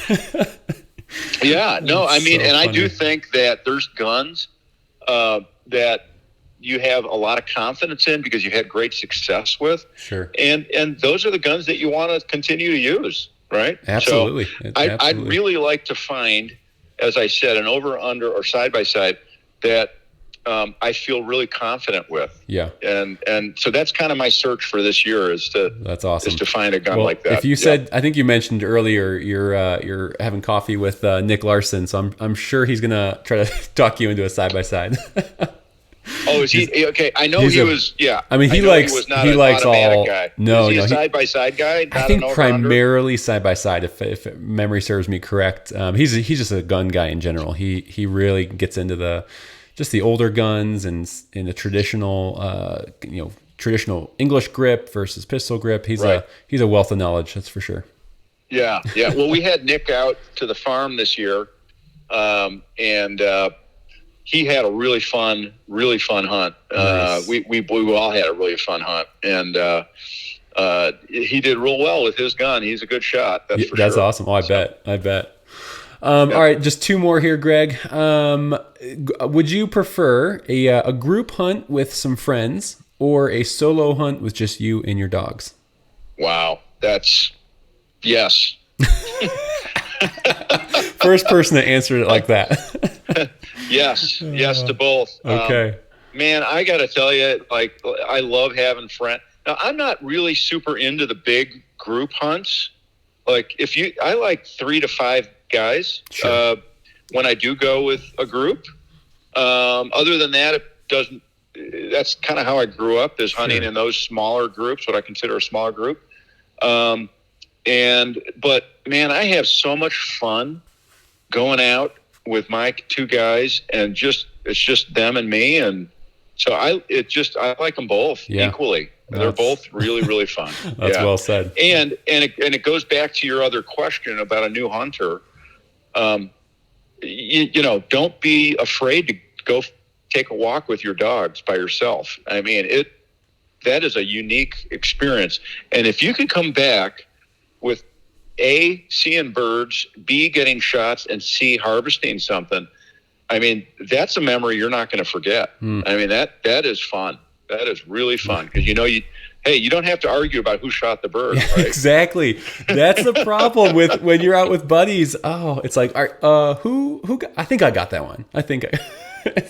Yeah, no, I mean, so and funny. I do think that there's guns that you have a lot of confidence in because you had great success with. Sure. And those are the guns that you want to continue to use, right? Absolutely. So I'd really like to find, as I said, an over, under, or side by side that I feel really confident with. Yeah. And so that's kind of my search for this year that's awesome. Is to find a gun like that. If you said, I think you mentioned earlier, you're having coffee with Nick Larson, so I'm sure he's gonna try to talk you into a side by side. Oh, is he okay? I know he was. Yeah, I mean, he likes all. Guy. No, is he a side by side guy. I think primarily side by side. If memory serves me correct, he's just a gun guy in general. He really gets into the older guns and in the traditional traditional English grip versus pistol grip. He's a wealth of knowledge, that's for sure. Yeah. Well, we had Nick out to the farm this year, and he had a really fun hunt. Nice. We all had a really fun hunt, and he did real well with his gun. He's a good shot. That's for that's sure. Awesome. Oh, I bet. All right, just 2 more here, Greg. Would you prefer a group hunt with some friends or a solo hunt with just you and your dogs? Wow, that's yes. First person that answered it like that. Yes to both. Okay. Man, I got to tell you, like, I love having friends. Now, I'm not really super into the big group hunts. Like, I like 3 to 5 guys. Sure. When I do go with a group. Other than that, that's kind of how I grew up, is hunting in those smaller groups, what I consider a smaller group. But man, I have so much fun going out with my 2 guys, and it's just them and me. And so I like them both equally. They're both really, really fun. That's well said. And it goes back to your other question about a new hunter. Don't be afraid to go take a walk with your dogs by yourself. I mean, that is a unique experience. And if you can come back with A, seeing birds, B, getting shots, and C, harvesting something, I mean, that's a memory you're not going to forget. I mean, that is fun. That is really fun, because you don't have to argue about who shot the bird. Right? Exactly. That's the problem with when you're out with buddies. Oh, it's like, who I think I got that one.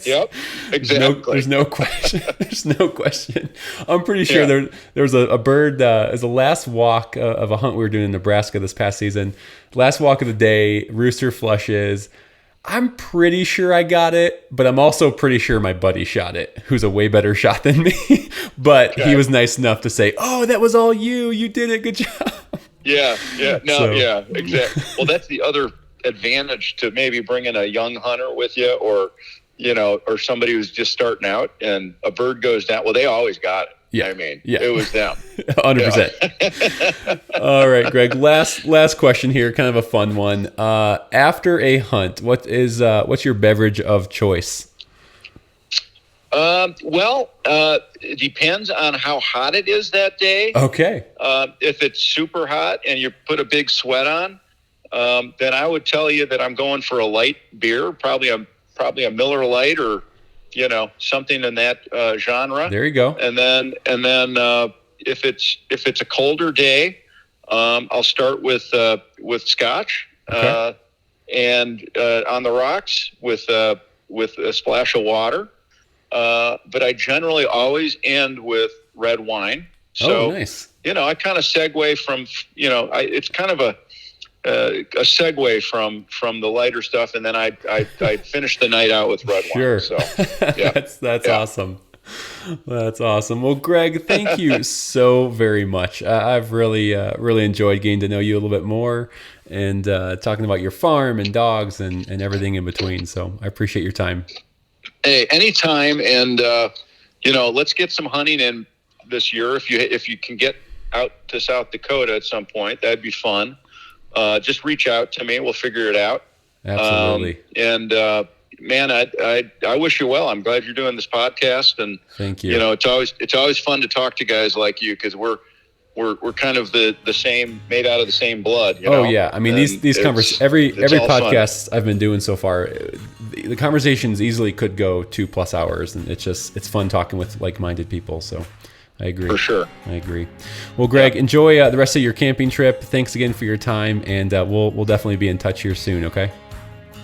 Yep, exactly. There's no question. There's no question. I'm pretty sure there was a bird as the last walk of a hunt we were doing in Nebraska this past season. Last walk of the day, rooster flushes. I'm pretty sure I got it, but I'm also pretty sure my buddy shot it, who's a way better shot than me. But he was nice enough to say, "Oh, that was all you. You did it. Good job." Yeah, exactly. Well, that's the other advantage to maybe bringing a young hunter with you, or somebody who's just starting out, and a bird goes down. Well, they always got it. Yeah. I mean, it was them. 100%. All right, Greg, last question here, kind of a fun one. After a hunt, what's your beverage of choice? It depends on how hot it is that day. Okay. If it's super hot and you put a big sweat on, then I would tell you that I'm going for a light beer, probably a Miller Lite, or something in that genre. There you go. And then if it's a colder day, I'll start with Scotch, and on the rocks with a splash of water. But I generally always end with red wine. So, nice. I kind of segue from it's kind of a segue from the lighter stuff, and then I finish the night out with red wine. Sure. So, yeah. That's awesome. That's awesome. Well, Greg, thank you so very much. I've really enjoyed getting to know you a little bit more, and talking about your farm and dogs and everything in between. So I appreciate your time. Hey, anytime, and let's get some hunting in this year. If you can get out to South Dakota at some point, that'd be fun. Just reach out to me. We'll figure it out. Absolutely. Man, I wish you well. I'm glad you're doing this podcast, and thank you. It's always fun to talk to guys like you, because we're kind of the same, made out of the same blood. Oh yeah, I mean, these conversations, every podcast I've been doing so far, the conversations easily could go 2+ hours, and it's fun talking with like-minded people. So I agree. For sure. I agree. Well, Greg, enjoy the rest of your camping trip. Thanks again for your time, and we'll definitely be in touch here soon. Okay.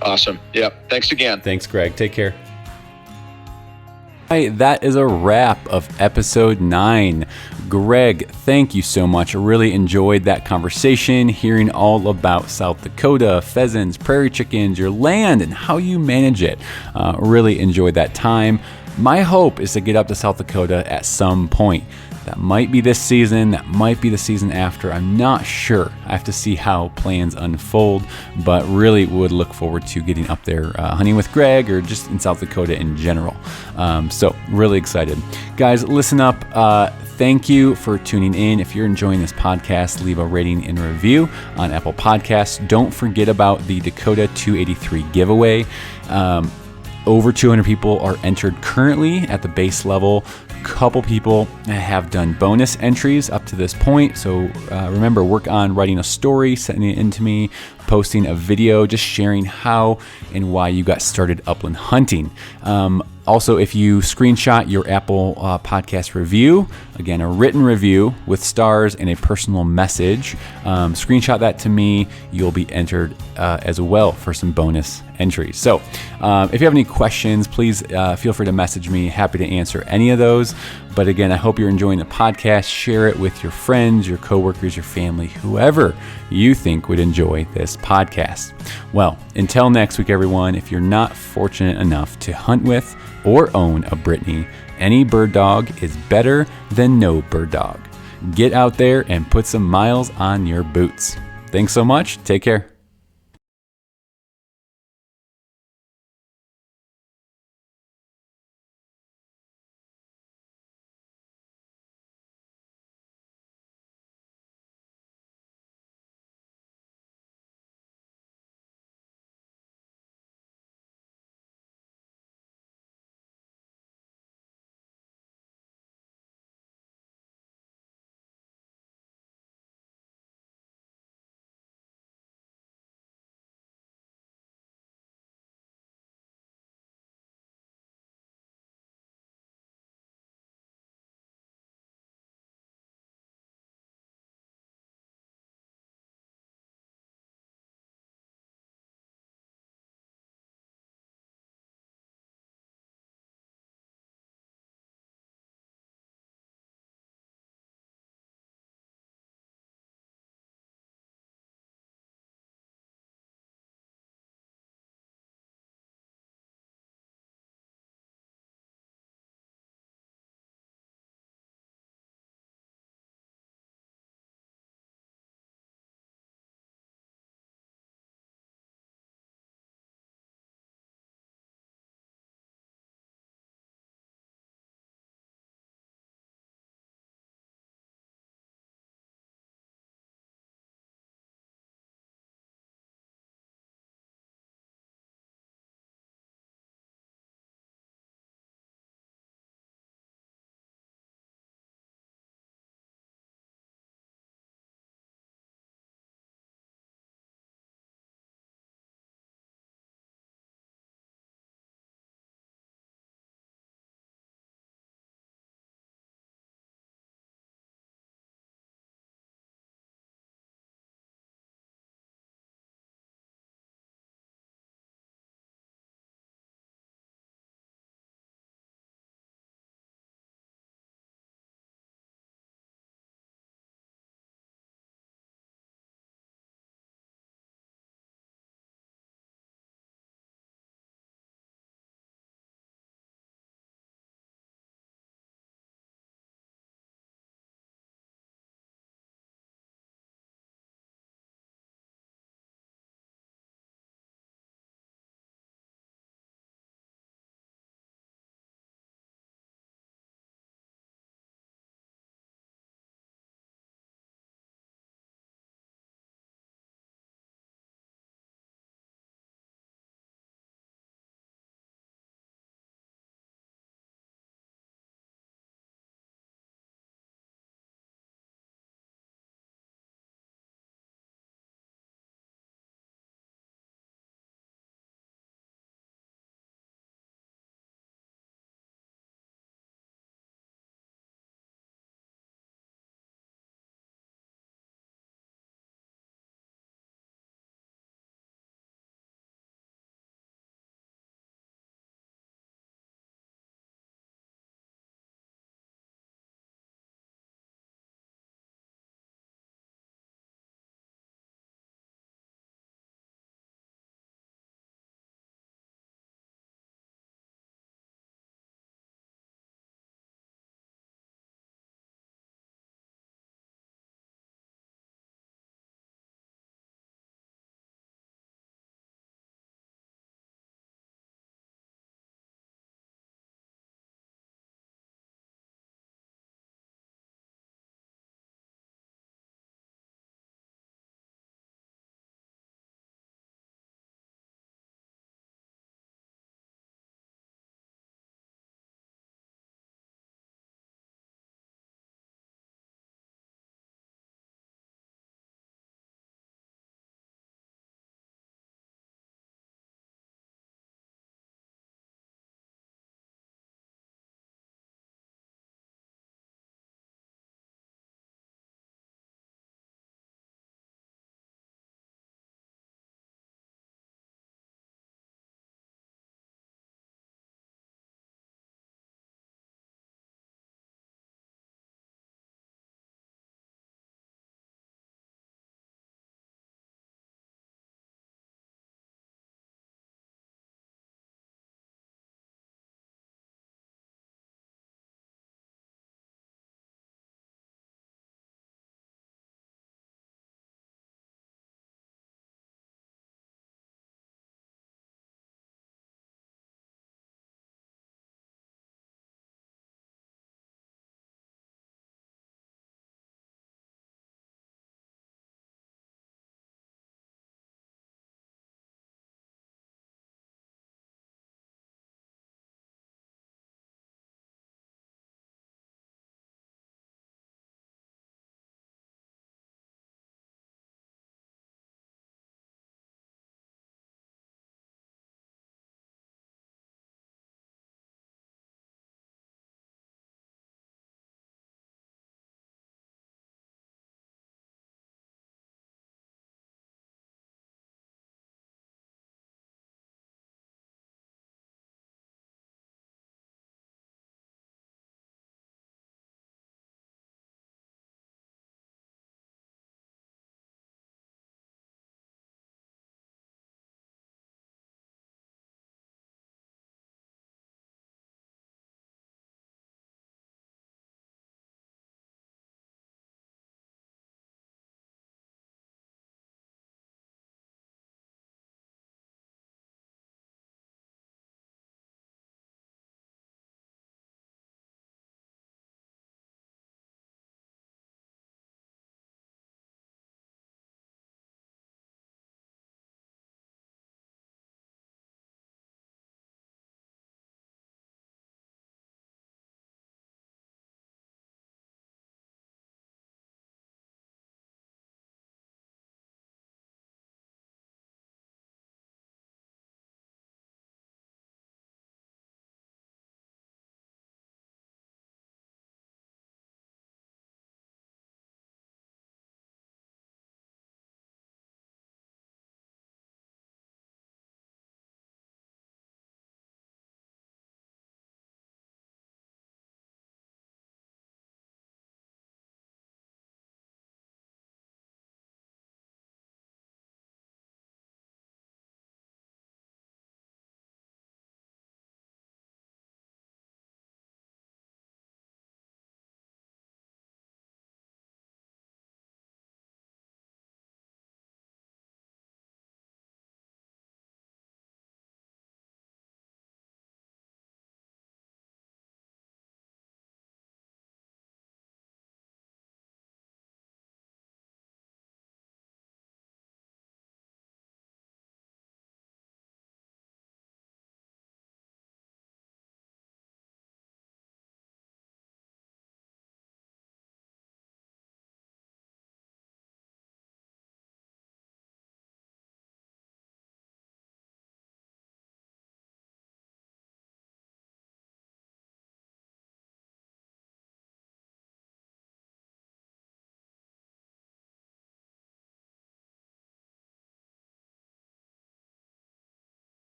Awesome. Yep. Thanks again. Thanks, Greg. Take care. Hi, that is a wrap of episode 9. Greg, thank you so much. I really enjoyed that conversation, hearing all about South Dakota, pheasants, prairie chickens, your land, and how you manage it. Really enjoyed that time. My hope is to get up to South Dakota at some point. That might be this season, that might be the season after. I'm not sure. I have to see how plans unfold, but really would look forward to getting up there hunting with Greg, or just in South Dakota in general. So really excited. Guys, listen up. Thank you for tuning in. If you're enjoying this podcast, leave a rating and review on Apple Podcasts. Don't forget about the Dakota 283 giveaway. Over 200 people are entered currently at the base level. Couple people have done bonus entries up to this point. So remember, work on writing a story, sending it in to me, posting a video, just sharing how and why you got started upland hunting. Also, if you screenshot your Apple podcast review, Again, a written review with stars and a personal message. Screenshot that to me. You'll be entered as well for some bonus entries. So if you have any questions, please feel free to message me. Happy to answer any of those. But again, I hope you're enjoying the podcast. Share it with your friends, your coworkers, your family, whoever you think would enjoy this podcast. Well, until next week, everyone, if you're not fortunate enough to hunt with or own a Brittany, any bird dog is better than no bird dog. Get out there and put some miles on your boots. Thanks so much. Take care.